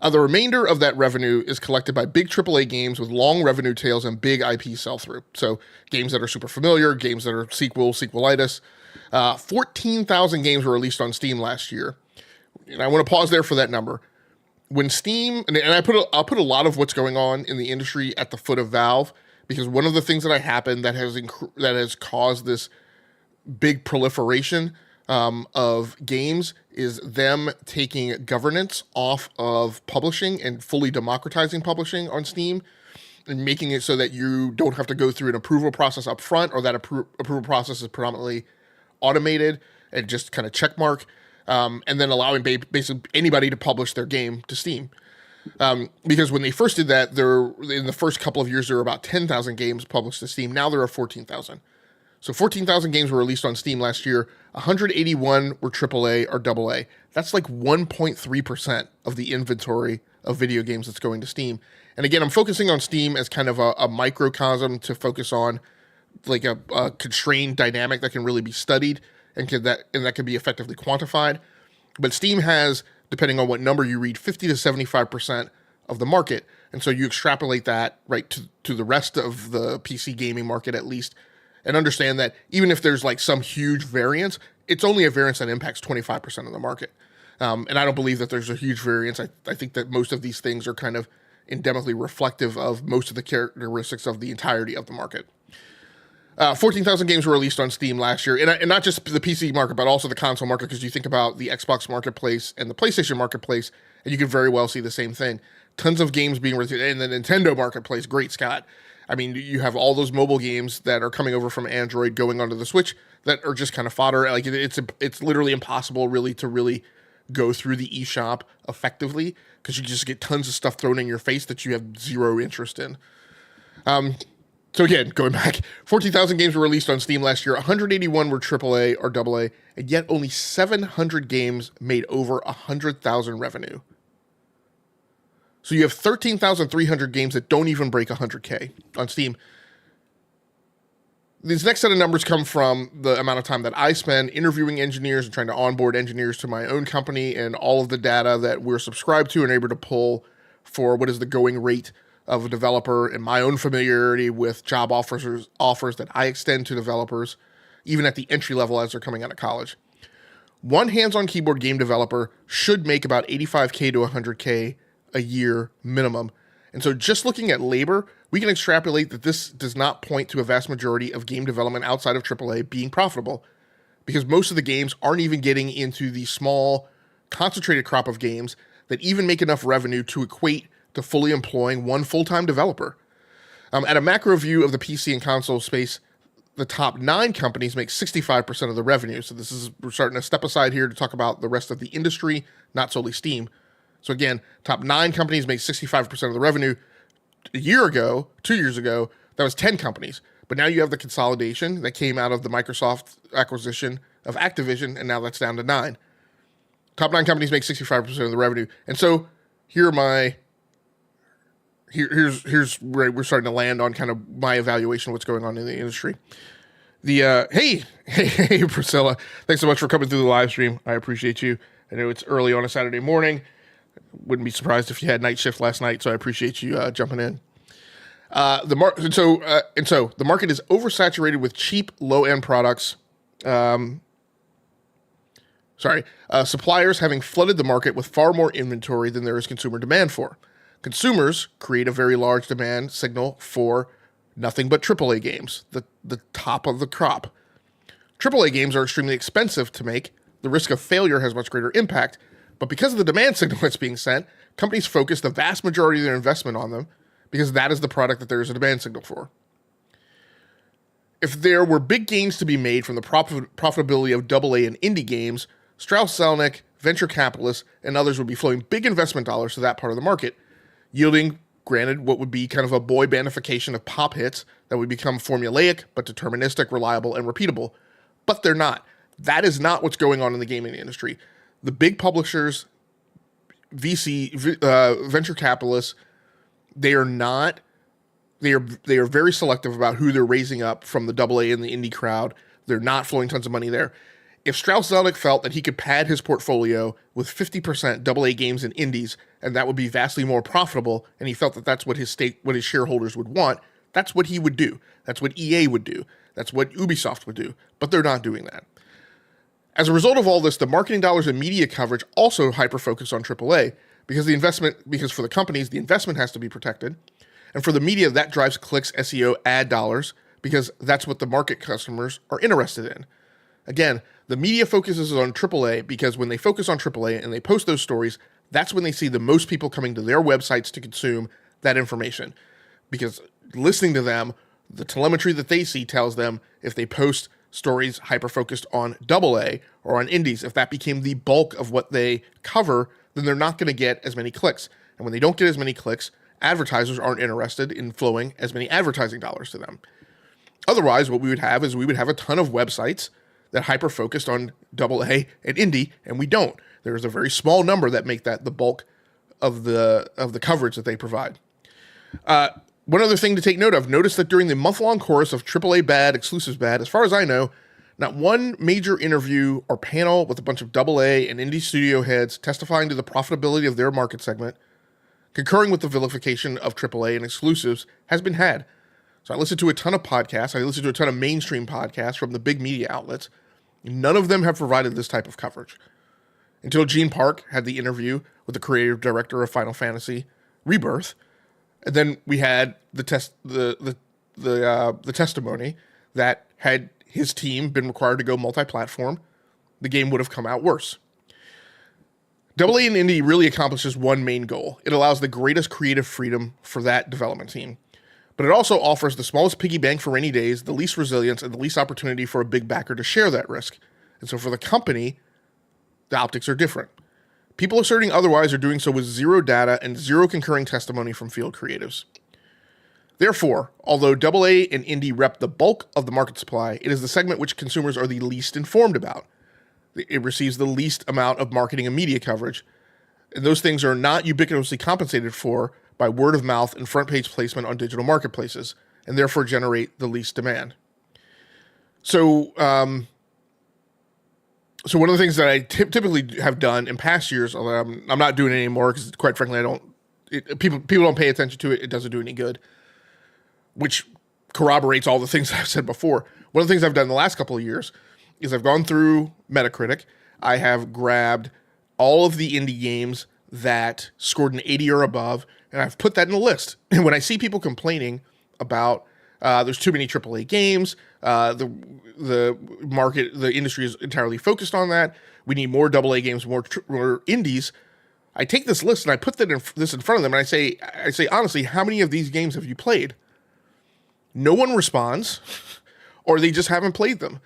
The remainder of that revenue is collected by big AAA games with long revenue tails and big IP sell-through. So games that are super familiar, games that are sequelitis. 14,000 games were released on Steam last year. And I want to pause there for that number. When Steam, and I'll put a lot of what's going on in the industry at the foot of Valve, because one of the things that happened that has caused this big proliferation of games is them taking governance off of publishing and fully democratizing publishing on Steam and making it so that you don't have to go through an approval process up front, or that approval process is predominantly automated and just kind of checkmark, and then allowing basically anybody to publish their game to Steam. Because when they first did that, in the first couple of years, there were about 10,000 games published to Steam. Now there are 14,000. So 14,000 games were released on Steam last year. 181 were AAA or AA. That's like 1.3% of the inventory of video games that's going to Steam. And again, I'm focusing on Steam as kind of a microcosm to focus on like a constrained dynamic that can really be studied and that can be effectively quantified. But Steam has, depending on what number you read, 50 to 75% of the market. And so you extrapolate that right to the rest of the PC gaming market at least, and understand that even if there's like some huge variance, it's only a variance that impacts 25% of the market. And I don't believe that there's a huge variance. I think that most of these things are kind of endemically reflective of most of the characteristics of the entirety of the market. 14,000 games were released on Steam last year, and not just the PC market, but also the console market, because you think about the Xbox marketplace and the PlayStation marketplace, and you can very well see the same thing. Tons of games being released in the Nintendo marketplace. Great Scott. I mean, you have all those mobile games that are coming over from Android going onto the Switch that are just kind of fodder. Like it's literally impossible to go through the eShop effectively, because you just get tons of stuff thrown in your face that you have zero interest in. So again, going back, 14,000 games were released on Steam last year. 181 were AAA or AA, and yet only 700 games made over 100,000 revenue. So you have 13,300 games that don't even break 100K on Steam. These next set of numbers come from the amount of time that I spend interviewing engineers and trying to onboard engineers to my own company, and all of the data that we're subscribed to and able to pull for what is the going rate of a developer, and my own familiarity with job offers that I extend to developers, even at the entry level as they're coming out of college. One hands-on keyboard game developer should make about 85K to 100K a year minimum. And so just looking at labor, we can extrapolate that this does not point to a vast majority of game development outside of AAA being profitable, because most of the games aren't even getting into the small, concentrated crop of games that even make enough revenue to equate to fully employing one full-time developer. At a macro view of the PC and console space, the top 9 companies make 65% of the revenue. So we're starting to step aside here to talk about the rest of the industry, not solely Steam. So again, top 9 companies make 65% of the revenue. A year ago, 2 years ago, that was 10 companies. But now you have the consolidation that came out of the Microsoft acquisition of Activision, and now that's down to 9. Top 9 companies make 65% of the revenue. And so here's where we're starting to land on kind of my evaluation of what's going on in the industry. Hey, Priscilla, thanks so much for coming through the live stream. I appreciate you. I know it's early on a Saturday morning. Wouldn't be surprised if you had night shift last night, so I appreciate you jumping in. The market is oversaturated with cheap, low-end products. Suppliers having flooded the market with far more inventory than there is consumer demand for. Consumers create a very large demand signal for nothing but AAA games, the top of the crop. AAA games are extremely expensive to make. The risk of failure has much greater impact, but because of the demand signal that's being sent, companies focus the vast majority of their investment on them, because that is the product that there is a demand signal for. If there were big gains to be made from the profitability of AA and indie games, Strauss-Zelnick, venture capitalists, and others would be flowing big investment dollars to that part of the market, yielding, granted, what would be kind of a boy bandification of pop hits that would become formulaic but deterministic, reliable, and repeatable. But they're not. That is not what's going on in the gaming industry. The big publishers, venture capitalists, they are very selective about who they're raising up from the AA and the indie crowd. They're not flowing tons of money there. If Strauss-Zelnick felt that he could pad his portfolio with 50% AA games and indies, and that would be vastly more profitable, and he felt that that's what his shareholders would want, that's what he would do. That's what EA would do. That's what Ubisoft would do. But they're not doing that. As a result of all this, the marketing dollars and media coverage also hyper-focus on AAA, because for the companies, the investment has to be protected. And for the media, that drives clicks, SEO, ad dollars, because that's what the market customers are interested in. Again, the media focuses on AAA because when they focus on AAA and they post those stories, that's when they see the most people coming to their websites to consume that information. Because listening to them, the telemetry that they see tells them if they post stories hyper-focused on AA or on indies, if that became the bulk of what they cover, then they're not going to get as many clicks. And when they don't get as many clicks, advertisers aren't interested in flowing as many advertising dollars to them. Otherwise, what we would have is we would have a ton of websites that hyper-focused on AA and indie, and we don't. There's a very small number that make that the bulk of the coverage that they provide. One other thing to take note of, notice that during the month-long chorus of AAA bad, exclusives bad, as far as I know, not one major interview or panel with a bunch of AA and indie studio heads testifying to the profitability of their market segment, concurring with the vilification of AAA and exclusives, has been had. So I listened to a ton of podcasts. I listened to a ton of mainstream podcasts from the big media outlets. None of them have provided this type of coverage. Until Gene Park had the interview with the creative director of Final Fantasy Rebirth, and then we had the testimony that had his team been required to go multi-platform, the game would have come out worse. AA and Indie really accomplishes one main goal. It allows the greatest creative freedom for that development team. But it also offers the smallest piggy bank for rainy days, the least resilience, and the least opportunity for a big backer to share that risk. And so for the company, the optics are different. People asserting otherwise are doing so with zero data and zero concurring testimony from field creatives. Therefore, although AA and Indie rep the bulk of the market supply, it is the segment which consumers are the least informed about. It receives the least amount of marketing and media coverage. And those things are not ubiquitously compensated for by word of mouth and front page placement on digital marketplaces, and therefore generate the least demand. So one of the things that I typically have done in past years, although I'm not doing it anymore because quite frankly people don't pay attention to it. It doesn't do any good, which corroborates all the things I've said before. One of the things I've done in the last couple of years is I've gone through Metacritic. I have grabbed all of the indie games that scored an 80 or above, and I've put that in a list. And when I see people complaining about there's too many AAA games, the market, the industry is entirely focused on that, we need more AA games, more indies, I take this list and I put this in front of them, and I say honestly, how many of these games have you played? No one responds, or they just haven't played them,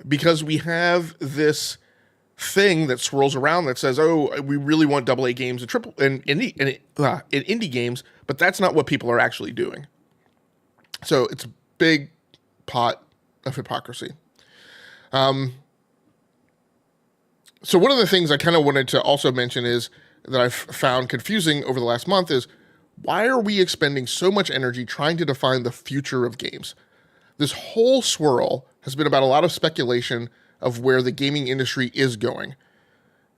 because we have this thing that swirls around that says, oh, we really want AA games and indie games, but that's not what people are actually doing. So it's a big pot of hypocrisy. So one of the things I kind of wanted to also mention is that I've found confusing over the last month is, why are we expending so much energy trying to define the future of games? This whole swirl has been about a lot of speculation of where the gaming industry is going.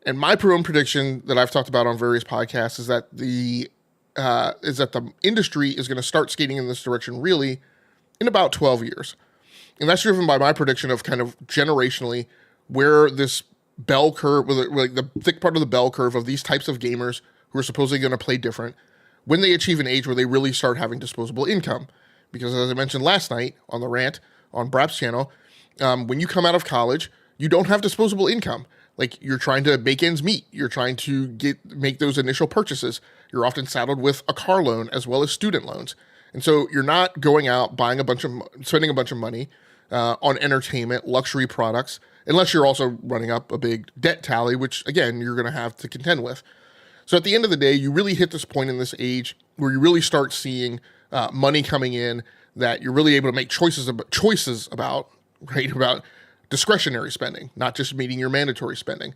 And my own prediction that I've talked about on various podcasts is that the industry is going to start skating in this direction really in about 12 years. And that's driven by my prediction of kind of generationally where this bell curve, like the thick part of the bell curve of these types of gamers who are supposedly going to play different, when they achieve an age where they really start having disposable income. Because as I mentioned last night on the rant on Brap's channel, when you come out of college, you don't have disposable income. Like, you're trying to make ends meet. You're trying to make those initial purchases. You're often saddled with a car loan as well as student loans. And so you're not going out spending a bunch of money on entertainment, luxury products, unless you're also running up a big debt tally, which again, you're going to have to contend with. So at the end of the day, you really hit this point in this age where you really start seeing money coming in that you're really able to make choices about discretionary spending, not just meeting your mandatory spending.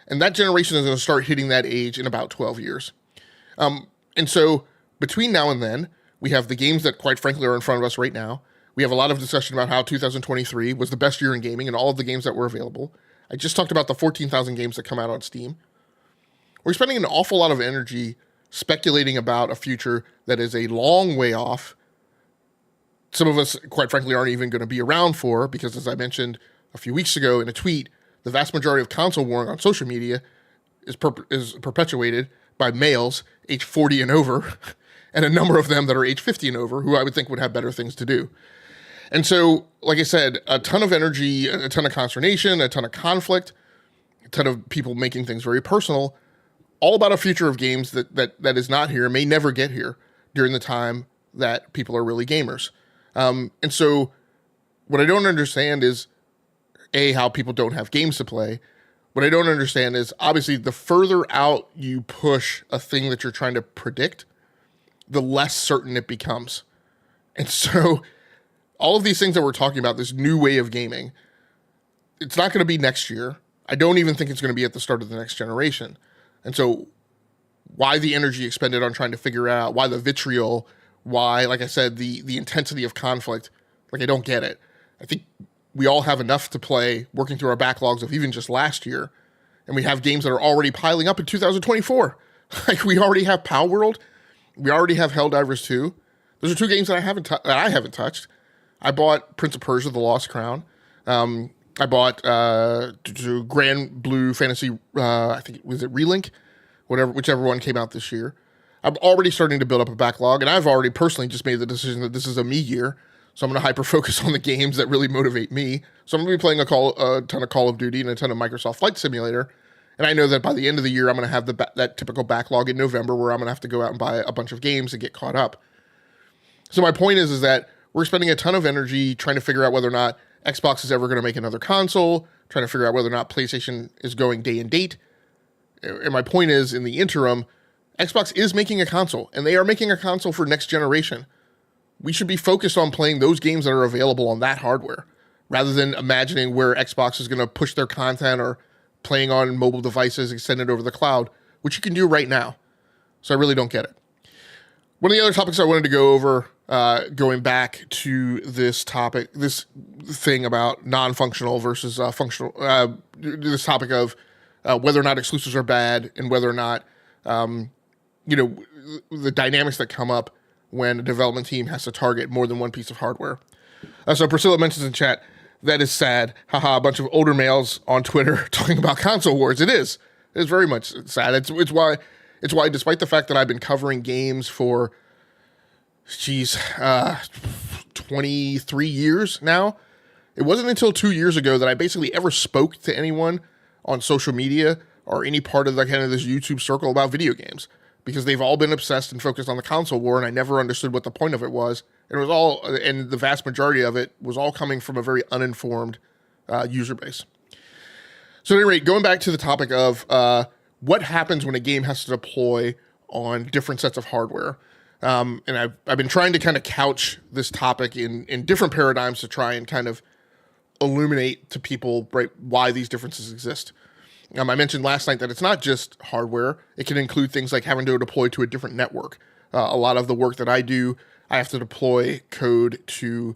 And that generation is going to start hitting that age in about 12 years. And so between now and then, we have the games that quite frankly are in front of us right now. We have a lot of discussion about how 2023 was the best year in gaming and all of the games that were available. I just talked about the 14,000 games that come out on Steam. We're spending an awful lot of energy speculating about a future that is a long way off. Some of us, quite frankly, aren't even going to be around for, because as I mentioned a few weeks ago in a tweet, the vast majority of console warring on social media is perpetuated by males age 40 and over, and a number of them that are age 50 and over, who I would think would have better things to do. And so, like I said, a ton of energy, a ton of consternation, a ton of conflict, a ton of people making things very personal, all about a future of games that is not here, may never get here during the time that people are really gamers. And so what I don't understand is, A, how people don't have games to play. What I don't understand is, obviously, the further out you push a thing that you're trying to predict, the less certain it becomes. And so all of these things that we're talking about, this new way of gaming, it's not going to be next year. I don't even think it's going to be at the start of the next generation. And so why the energy expended on trying to figure out, why the vitriol, why, like I said, the intensity of conflict, like, I don't get it. I think we all have enough to play working through our backlogs of even just last year. And we have games that are already piling up in 2024. Like, we already have Power World. We already have Helldivers 2. Those are two games that I haven't touched. I bought Prince of Persia: The Lost Crown. I bought Grand Blue Fantasy, I think, was it Relink? Whichever one came out this year. I'm already starting to build up a backlog, and I've already personally just made the decision that this is a me year. So I'm going to hyper-focus on the games that really motivate me. So I'm going to be playing a ton of Call of Duty and a ton of Microsoft Flight Simulator. And I know that by the end of the year, I'm going to have that typical backlog in November where I'm going to have to go out and buy a bunch of games and get caught up. So my point is that we're spending a ton of energy trying to figure out whether or not Xbox is ever going to make another console, trying to figure out whether or not PlayStation is going day and date. And my point is, in the interim, Xbox is making a console, and they are making a console for next generation. We should be focused on playing those games that are available on that hardware, rather than imagining where Xbox is going to push their content or playing on mobile devices extended over the cloud, which you can do right now. So I really don't get it. One of the other topics I wanted to go over, going back to this topic, this thing about non-functional versus functional, this topic of whether or not exclusives are bad and whether or not, the dynamics that come up when a development team has to target more than one piece of hardware. So Priscilla mentions in chat, that is sad. Haha, a bunch of older males on Twitter talking about console wars. It is. It is very much sad. It's why, despite the fact that I've been covering games for, 23 years now, it wasn't until 2 years ago that I basically ever spoke to anyone on social media or any part of kind of this YouTube circle about video games, because they've all been obsessed and focused on the console war, and I never understood what the point of it was. And the vast majority of it was all coming from a very uninformed user base. So at any rate, going back to the topic of what happens when a game has to deploy on different sets of hardware. And I've been trying to kind of couch this topic in different paradigms to try and kind of illuminate to people, right, why these differences exist. I mentioned last night that it's not just hardware. It can include things like having to deploy to a different network. A lot of the work that I do, I have to deploy code to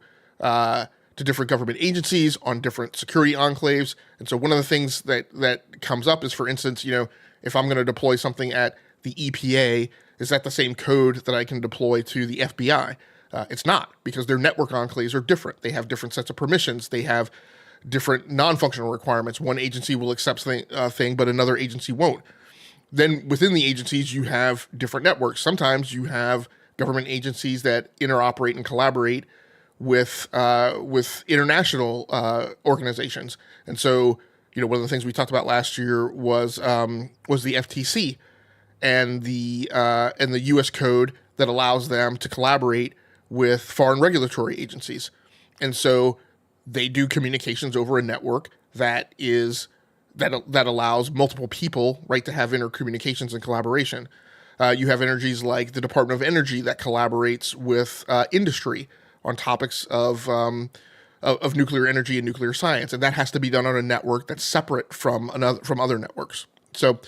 different government agencies on different security enclaves. And so one of the things that comes up is, for instance, if I'm going to deploy something at the EPA, is that the same code that I can deploy to the FBI? It's not, because their network enclaves are different. They have different sets of permissions. They have different non-functional requirements. One agency will accept a thing, but another agency won't. Then within the agencies, you have different networks. Sometimes you have government agencies that interoperate and collaborate with international organizations. And so, one of the things we talked about last year was the FTC and the U.S. code that allows them to collaborate with foreign regulatory agencies. And so they do communications over a network that allows multiple people, right, to have intercommunications and collaboration. You have energies like the Department of Energy that collaborates with industry on topics of nuclear energy and nuclear science, and that has to be done on a network that's separate from other networks. So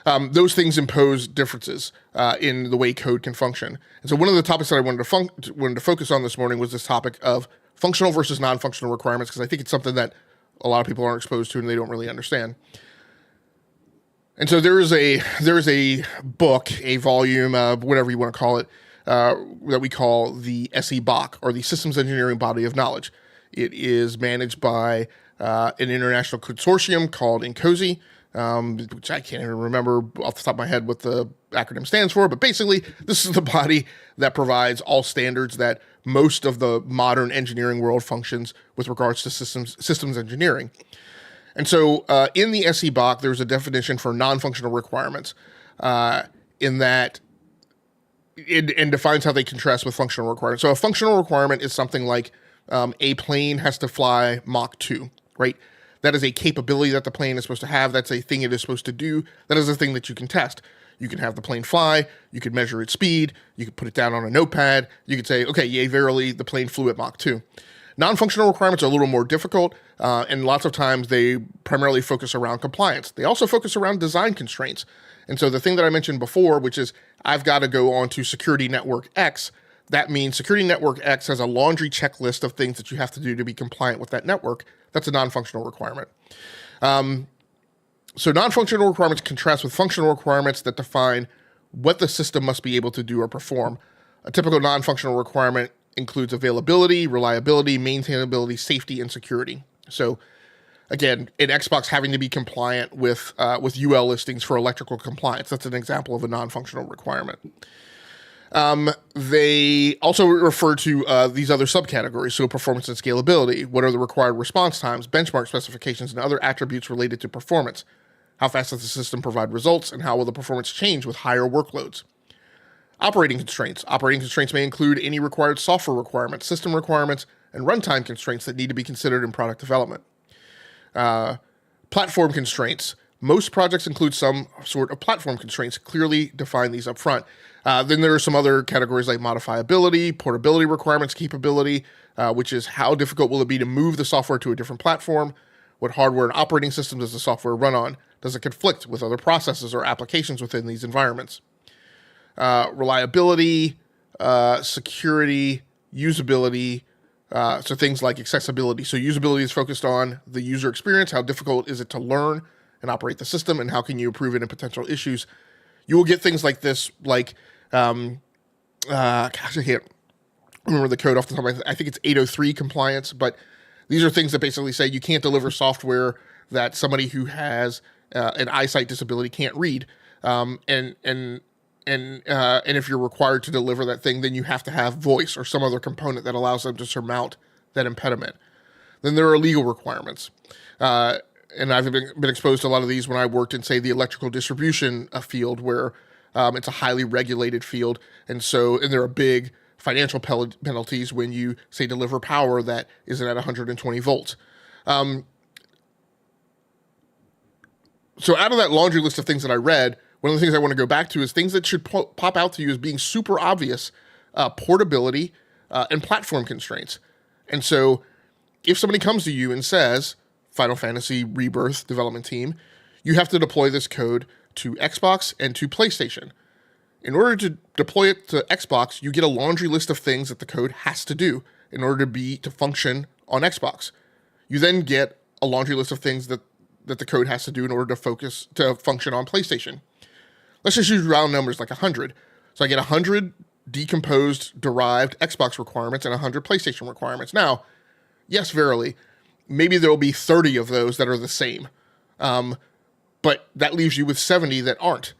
those things impose differences in the way code can function. And so one of the topics that I wanted to focus on this morning was this topic of functional versus non-functional requirements, because I think it's something that a lot of people aren't exposed to and they don't really understand. And so there is a book, a volume, whatever you want to call it, that we call the SE-BOK, or the Systems Engineering Body of Knowledge. It is managed by an international consortium called INCOSE, which I can't even remember off the top of my head what the acronym stands for, but basically this is the body that provides all standards that most of the modern engineering world functions with regards to systems engineering. And so in the SE-BOK, there's a definition for non-functional requirements in that it defines how they contrast with functional requirements. So a functional requirement is something like a plane has to fly Mach 2, right? That is a capability that the plane is supposed to have. That's a thing it is supposed to do. That is a thing that you can test. You can have the plane fly. You can measure its speed. You can put it down on a notepad. You could say, okay, yay, verily, the plane flew at Mach 2. Non-functional requirements are a little more difficult, and lots of times they primarily focus around compliance. They also focus around design constraints. And so the thing that I mentioned before, which is I've got to go on to security network X, that means security network X has a laundry checklist of things that you have to do to be compliant with that network. That's a non-functional requirement. So non-functional requirements contrast with functional requirements that define what the system must be able to do or perform. A typical non-functional requirement includes availability, reliability, maintainability, safety, and security. So again, in Xbox having to be compliant with UL listings for electrical compliance, that's an example of a non-functional requirement. They also refer to these other subcategories, so performance and scalability. What are the required response times, benchmark specifications, and other attributes related to performance? How fast does the system provide results, and how will the performance change with higher workloads? Operating constraints. Operating constraints may include any required software requirements, system requirements, and runtime constraints that need to be considered in product development. Platform constraints. Most projects include some sort of platform constraints. Clearly define these up front. Then there are some other categories like modifiability, portability requirements, capability, which is how difficult will it be to move the software to a different platform? What hardware and operating system does the software run on? Does it conflict with other processes or applications within these environments? Reliability, security, usability, so things like accessibility. So usability is focused on the user experience. How difficult is it to learn and operate the system, and how can you improve it in potential issues? You will get things like this, like, gosh, I can't remember the code off the top of my head. I think it's 803 compliance, but these are things that basically say you can't deliver software that somebody who has an eyesight disability can't read. And if you're required to deliver that thing, then you have to have voice or some other component that allows them to surmount that impediment. Then there are legal requirements. And I've been exposed to a lot of these when I worked in, say, the electrical distribution field, where it's a highly regulated field. And there are big financial penalties when you, say, deliver power that isn't at 120 volts. So out of that laundry list of things that I read, one of the things I want to go back to is things that should pop out to you as being super obvious: portability and platform constraints. And so if somebody comes to you and says, Final Fantasy Rebirth development team, you have to deploy this code to Xbox and to PlayStation. In order to deploy it to Xbox, you get a laundry list of things that the code has to do in order to function on Xbox. You then get a laundry list of things that the code has to do in order to function on PlayStation. Let's just use round numbers like 100. So I get 100 decomposed, derived Xbox requirements and 100 PlayStation requirements. Now, yes, verily, maybe there will be 30 of those that are the same. But that leaves you with 70 that aren't.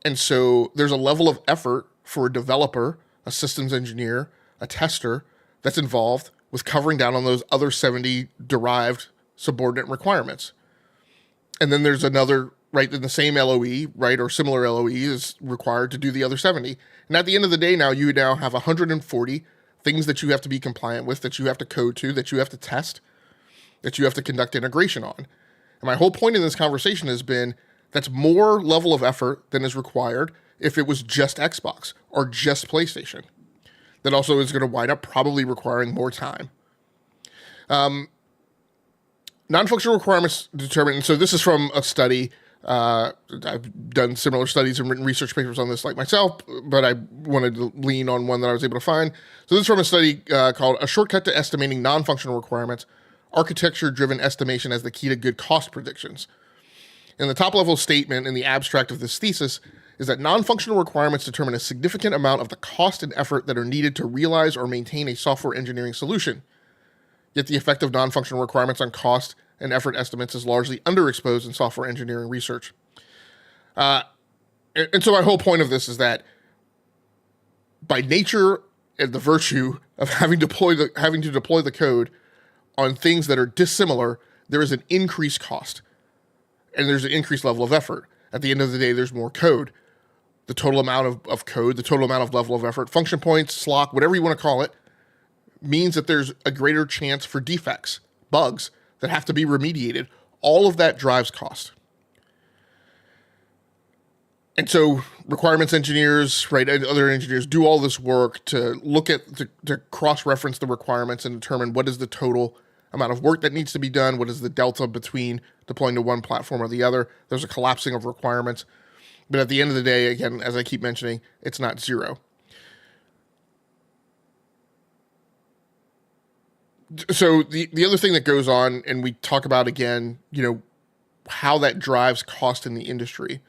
And so there's a level of effort for a developer, a systems engineer, a tester that's involved with covering down on those other 70 derived subordinate requirements. And then there's another, right, in the same LOE, right, or similar LOE is required to do the other 70. And at the end of the day now, you now have 140 things that you have to be compliant with, that you have to code to, that you have to test, that you have to conduct integration on. And my whole point in this conversation has been that's more level of effort than is required if it was just Xbox or just PlayStation. That also is going to wind up probably requiring more time. Non-functional requirements determined, so this is from a study I've done similar studies and written research papers on this like myself, but I wanted to lean on one that I was able to find. So this is from a study called A Shortcut to Estimating Non-Functional Requirements, Architecture-Driven Estimation as the Key to Good Cost Predictions. And the top-level statement in the abstract of this thesis is that non-functional requirements determine a significant amount of the cost and effort that are needed to realize or maintain a software engineering solution. Yet the effect of non-functional requirements on cost and effort estimates is largely underexposed in software engineering research. And so my whole point of this is that by nature and the virtue of having to deploy the code on things that are dissimilar, there is an increased cost and there's an increased level of effort. At the end of the day, there's more code. The total amount of code, the total amount of level of effort, function points, slock, whatever you want to call it, means that there's a greater chance for defects, bugs that have to be remediated. All of that drives cost. And so requirements engineers, right, and other engineers do all this work to look at, to cross-reference the requirements and determine what is the total amount of work that needs to be done, what is the delta between deploying to one platform or the other. There's a collapsing of requirements. But at the end of the day, again, as I keep mentioning, it's not zero. So the other thing that goes on, and we talk about again, how that drives cost in the industry.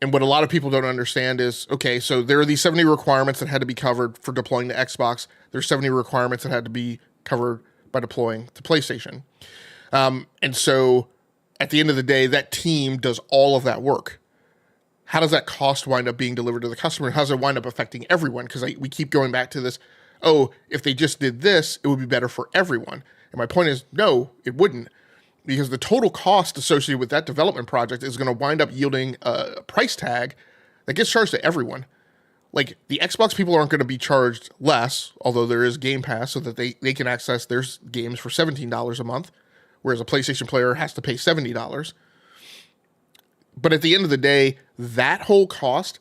And what a lot of people don't understand is, okay, so there are these 70 requirements that had to be covered for deploying to Xbox. There's 70 requirements that had to be covered by deploying to PlayStation. And so at the end of the day, that team does all of that work. How does that cost wind up being delivered to the customer? How does it wind up affecting everyone? Because we keep going back to this, if they just did this, it would be better for everyone. And my point is, no, it wouldn't. Because the total cost associated with that development project is going to wind up yielding a price tag that gets charged to everyone. Like, the Xbox people aren't going to be charged less, although there is Game Pass so that they can access their games for $17 a month, whereas a PlayStation player has to pay $70. But at the end of the day, that whole cost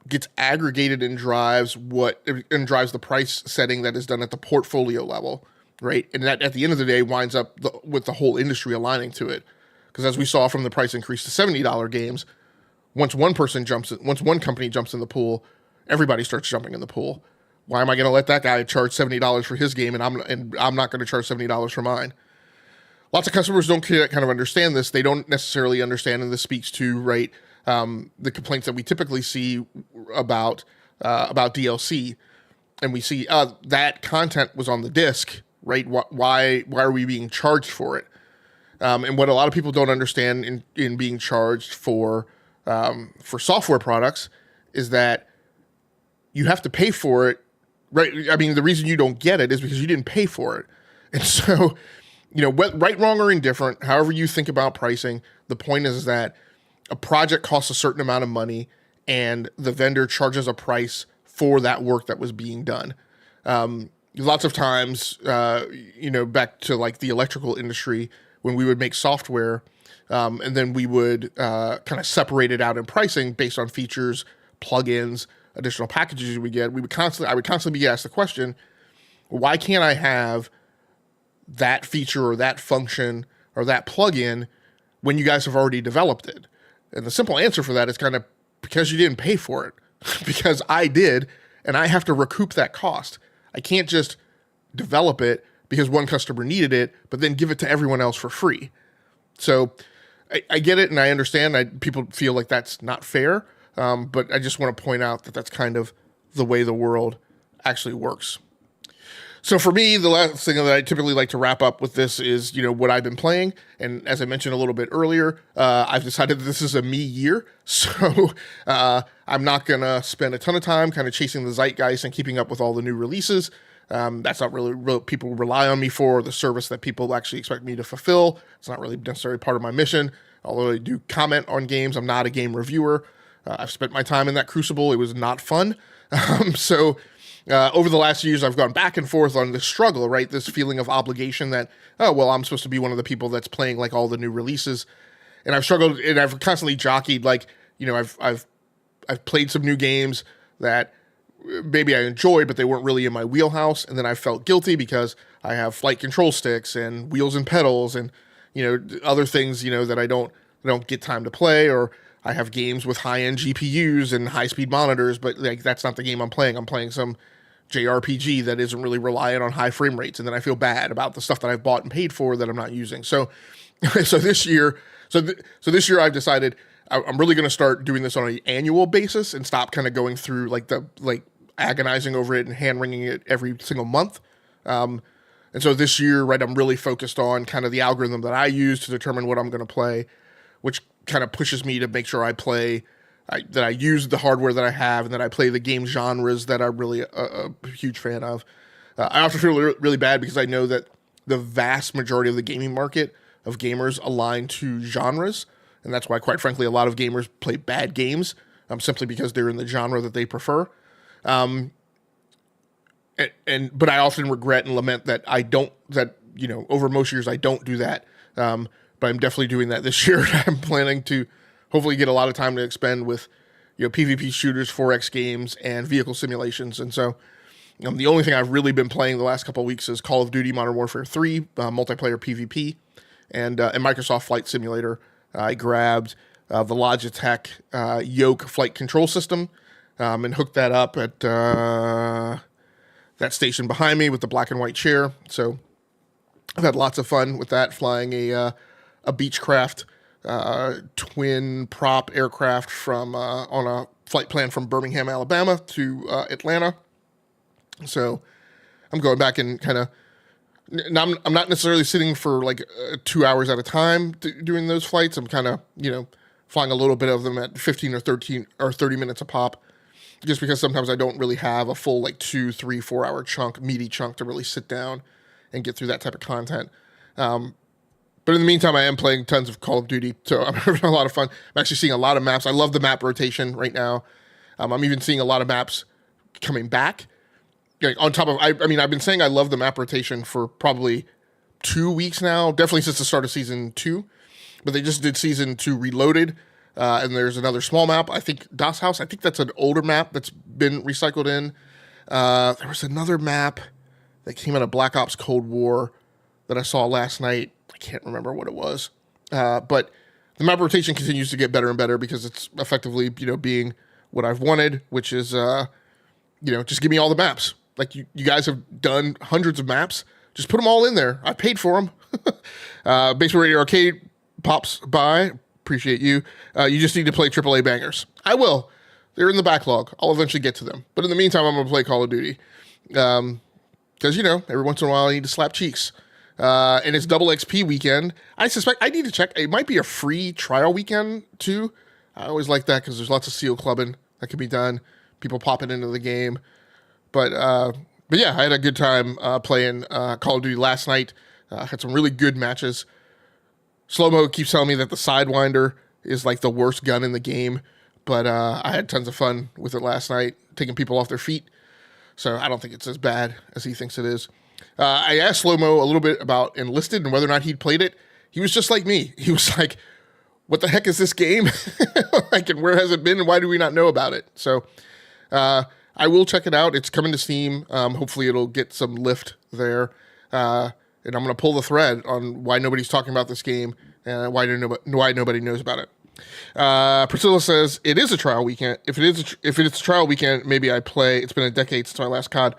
gets aggregated and drives the price setting that is done at the portfolio level, right? And that at the end of the day winds up with the whole industry aligning to it. Because as we saw from the price increase to $70 games, once one company jumps in the pool, everybody starts jumping in the pool. Why am I going to let that guy charge $70 for his game and I'm not going to charge $70 for mine? Lots of customers don't kind of understand this. They don't necessarily understand, and this speaks to, right, the complaints that we typically see about DLC. And we see that content was on the disc, right? Why are we being charged for it? And what a lot of people don't understand in being charged for software products is that you have to pay for it, right? I mean, the reason you don't get it is because you didn't pay for it. And so, right, wrong, or indifferent, however you think about pricing, the point is that a project costs a certain amount of money and the vendor charges a price for that work that was being done. Lots of times, back to like the electrical industry, when we would make software, and then we would kind of separate it out in pricing based on features, plugins, additional packages we get. I would constantly be asked the question, why can't I have that feature or that function or that plugin when you guys have already developed it? And the simple answer for that is kind of because you didn't pay for it. Because I did, and I have to recoup that cost. I can't just develop it because one customer needed it, but then give it to everyone else for free. So I get it, and I understand. People feel like that's not fair, but I just want to point out that that's kind of the way the world actually works. So for me, the last thing that I typically like to wrap up with this is, what I've been playing. And as I mentioned a little bit earlier, I've decided that this is a me year. So I'm not going to spend a ton of time kind of chasing the zeitgeist and keeping up with all the new releases. That's not really what people rely on me for, the service that people actually expect me to fulfill. It's not really necessarily part of my mission. Although I do comment on games, I'm not a game reviewer. I've spent my time in that crucible. It was not fun. Over the last years, I've gone back and forth on this struggle, right? This feeling of obligation that, I'm supposed to be one of the people that's playing like all the new releases. And I've struggled, and I've constantly jockeyed, like, I've played some new games that maybe I enjoyed, but they weren't really in my wheelhouse. And then I felt guilty because I have flight control sticks and wheels and pedals and, other things, that I don't I don't get time to play, or I have games with high-end GPUs and high-speed monitors, but like that's not the game I'm playing. I'm playing some JRPG that isn't really reliant on high frame rates, and then I feel bad about the stuff that I've bought and paid for that I'm not using. So, so this year, this year I've decided I'm really going to start doing this on an annual basis and stop kind of going through like agonizing over it and hand wringing it every single month. And so this year, right, I'm really focused on kind of the algorithm that I use to determine what I'm going to play, which kind of pushes me to make sure that I use the hardware that I have and that I play the game genres that I'm really a huge fan of. I also feel really bad because I know that the vast majority of the gaming market of gamers align to genres. And that's why, quite frankly, a lot of gamers play bad games simply because they're in the genre that they prefer. But I often regret and lament that over most years I don't do that. But I'm definitely doing that this year. I'm planning to hopefully get a lot of time to expend with, PvP shooters, 4X games, and vehicle simulations. And so, the only thing I've really been playing the last couple of weeks is Call of Duty Modern Warfare 3, multiplayer PvP, and Microsoft Flight Simulator. I grabbed the Logitech Yoke flight control system and hooked that up at that station behind me with the black and white chair. So I've had lots of fun with that, flying a Beechcraft twin prop aircraft from on a flight plan from Birmingham, Alabama to Atlanta. So I'm going back and kind of, I'm not necessarily sitting for like 2 hours at a time doing those flights. I'm kind of, flying a little bit of them at 15 or 13 or 30 minutes a pop, just because sometimes I don't really have a full 2, 3, 4 hour meaty chunk to really sit down and get through that type of content. But in the meantime, I am playing tons of Call of Duty, so I'm having a lot of fun. I'm actually seeing a lot of maps. I love the map rotation right now. I'm even seeing a lot of maps coming back. On top of, I've been saying I love the map rotation for probably 2 weeks now, definitely since the start of Season 2. But they just did Season 2 Reloaded, and there's another small map. I think Das House, I think that's an older map that's been recycled in. There was another map that came out of Black Ops Cold War that I saw last night. I can't remember what it was. But the map rotation continues to get better and better because it's effectively, being what I've wanted, which is, just give me all the maps. Like you guys have done hundreds of maps. Just put them all in there. I paid for them. Baseball Radio Arcade pops by. Appreciate you. You just need to play AAA bangers. I will. They're in the backlog. I'll eventually get to them. But in the meantime, I'm going to play Call of Duty. Because, every once in a while I need to slap cheeks. And it's double XP weekend. I suspect I need to check. It might be a free trial weekend, too. I always like that because there's lots of seal clubbing that can be done. People popping into the game. But yeah, I had a good time playing Call of Duty last night. Had some really good matches. Slow-mo keeps telling me that the Sidewinder is like the worst gun in the game. But I had tons of fun with it last night, taking people off their feet. So I don't think it's as bad as he thinks it is. I asked Slow-mo a little bit about Enlisted and whether or not he'd played it. He was just like me. He was like, what the heck is this game? And where has it been and why do we not know about it? So I will check it out. It's coming to Steam. Hopefully it'll get some lift there. And I'm going to pull the thread on why nobody's talking about this game and why nobody knows about it. Priscilla says, it is a trial weekend. If it's a trial weekend, maybe I play. It's been a decade since my last COD.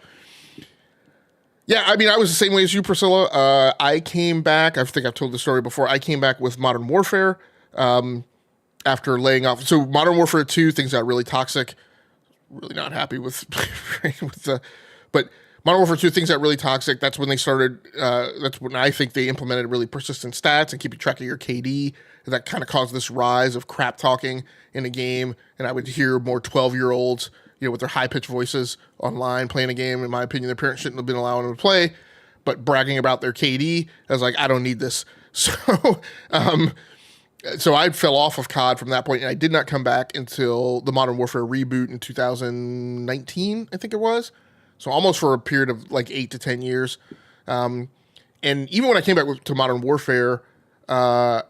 Yeah, I was the same way as you, Priscilla. I came back. I think I've told the story before. I came back with Modern Warfare after laying off. So Modern Warfare 2, things got really toxic. Really not happy with but Modern Warfare 2, things got really toxic. That's when they started, that's when I think they implemented really persistent stats and keeping track of your KD. And that kind of caused this rise of crap talking in a game. And I would hear more 12-year-olds, with their high-pitched voices online playing a game. In my opinion, their parents shouldn't have been allowing them to play, but bragging about their KD. I was like, I don't need this. So, so I fell off of COD from that point, and I did not come back until the Modern Warfare reboot in 2019, I think it was. So almost for a period of 8 to 10 years. And even when I came back to Modern Warfare, I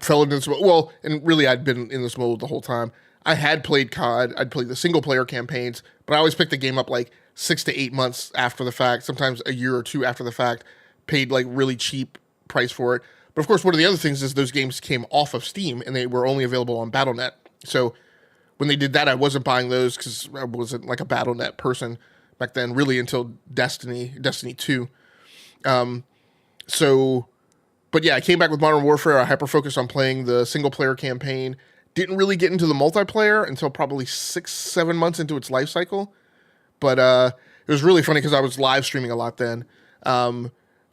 fell into this. Well, and really I'd been in this mode the whole time. I had played COD. I'd played the single-player campaigns, but I always picked the game up 6 to 8 months after the fact, sometimes a year or two after the fact, paid really cheap price for it, But of course, one of the other things is those games came off of Steam and they were only available on Battle.net. So when they did that, I wasn't buying those because I wasn't like a Battle.net person back then, really until Destiny 2. But yeah, I came back with Modern Warfare. I hyper-focused on playing the single-player campaign. Didn't really get into the multiplayer until probably 6-7 months into its life cycle. But it was really funny because I was live streaming a lot then.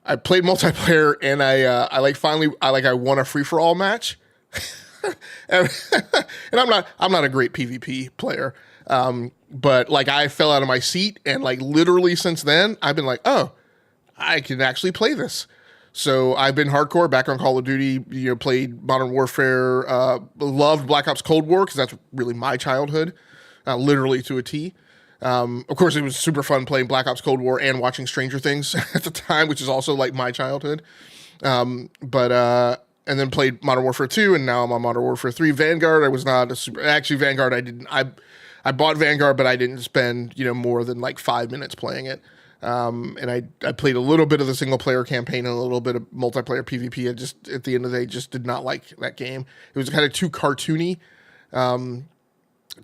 I played multiplayer and I won a free-for-all match. and I'm not a great PvP player. But like I fell out of my seat and like literally since then I've been like, oh, I can actually play this. So I've been hardcore back on Call of Duty, played Modern Warfare, loved Black Ops Cold War because that's really my childhood, literally to a T. Of course, it was super fun playing Black Ops Cold War and watching Stranger Things at the time, which is also like my childhood. And then played Modern Warfare 2, and now I'm on Modern Warfare 3. Vanguard, I was not a super... Actually, Vanguard, I bought Vanguard, but I didn't spend, more than like 5 minutes playing it. And I played a little bit of the single-player campaign and a little bit of multiplayer PvP. I just, at the end of the day, just did not like that game. It was kind of too cartoony,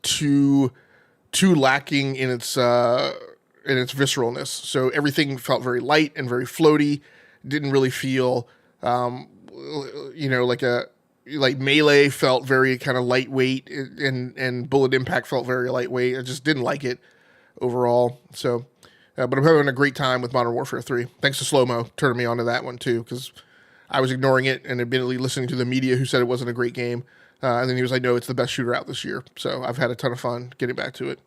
too lacking in its visceralness. So everything felt very light and very floaty. Didn't really feel... like Melee felt very kind of lightweight and Bullet Impact felt very lightweight. I just didn't like it overall. So, but I'm having a great time with Modern Warfare 3. Thanks to Slow-Mo turning me onto that one too, because I was ignoring it and admittedly listening to the media who said it wasn't a great game. And then he was like, no, it's the best shooter out this year. So I've had a ton of fun getting back to it.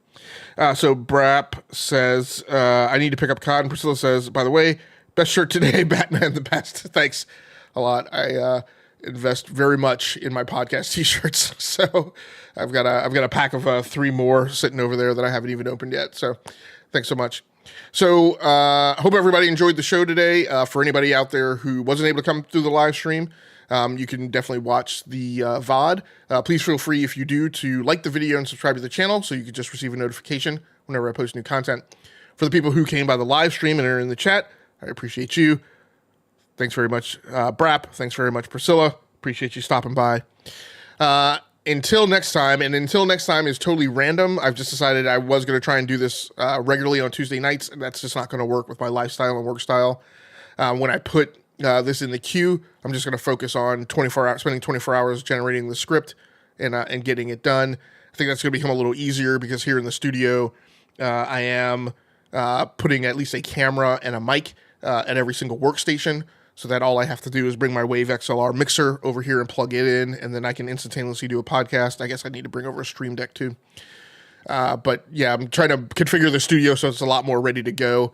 So Brap says, I need to pick up COD. And Priscilla says, by the way, best shirt today, Batman the best. Thanks a lot. I invest very much in my podcast t-shirts. So I've got a pack of 3 more sitting over there that I haven't even opened yet. So thanks so much. So hope everybody enjoyed the show today. For anybody out there who wasn't able to come through the live stream, you can definitely watch the VOD. Please feel free, if you do, to like the video and subscribe to the channel so you can just receive a notification whenever I post new content. For the people who came by the live stream and are in the chat, I appreciate you. Thanks very much, Brap. Thanks very much, Priscilla. Appreciate you stopping by. Until next time, and until next time is totally random. I've just decided I was going to try and do this regularly on Tuesday nights, and that's just not going to work with my lifestyle and work style. When I put this in the queue, I'm just going to focus on spending 24 hours generating the script and getting it done. I think that's going to become a little easier because here in the studio, I am putting at least a camera and a mic at every single workstation, so that all I have to do is bring my Wave XLR mixer over here and plug it in, and then I can instantaneously do a podcast. I guess I need to bring over a Stream Deck too. But yeah, I'm trying to configure the studio so it's a lot more ready to go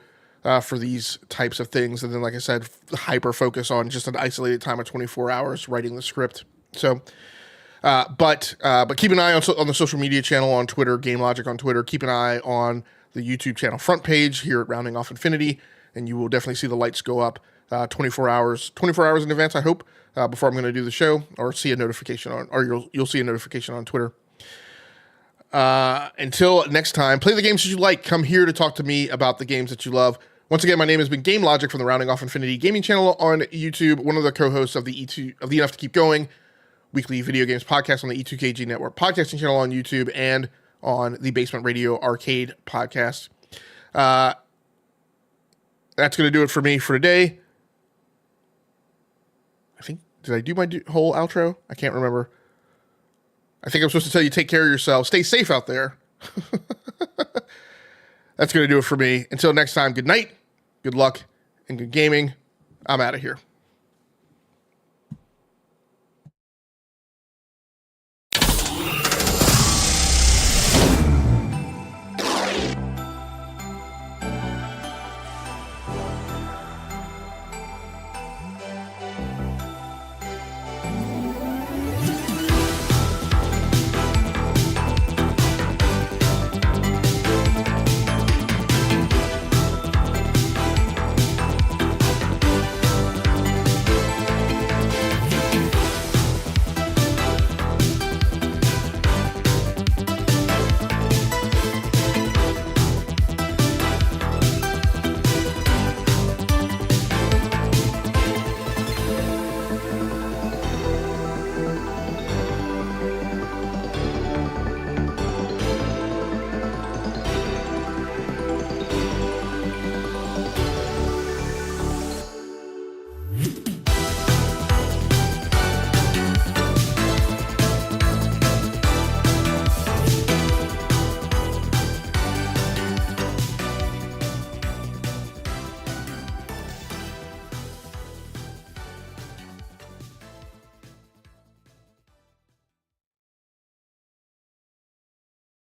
for these types of things. And then, like I said, hyper focus on just an isolated time of 24 hours writing the script. So, but keep an eye on the social media channel on Twitter, Game Logic on Twitter. Keep an eye on the YouTube channel front page here at Rounding Off Infinity, and you will definitely see the lights go up 24 hours in advance, I hope, before I'm going to do the show, or see a notification you'll see a notification on Twitter. Until next time, play the games that you like. Come here to talk to me about the games that you love. Once again, my name has been Game Logic from the Rounding Off Infinity gaming channel on YouTube, one of the co-hosts of the Enough to Keep Going weekly video games podcast on the E2KG Network podcasting channel on YouTube and on the Basement Radio Arcade podcast. That's going to do it for me for today. I think, did I do my whole outro? I can't remember. I think I'm supposed to tell you, take care of yourself. Stay safe out there. That's going to do it for me. Until next time, good night, good luck, and good gaming. I'm out of here.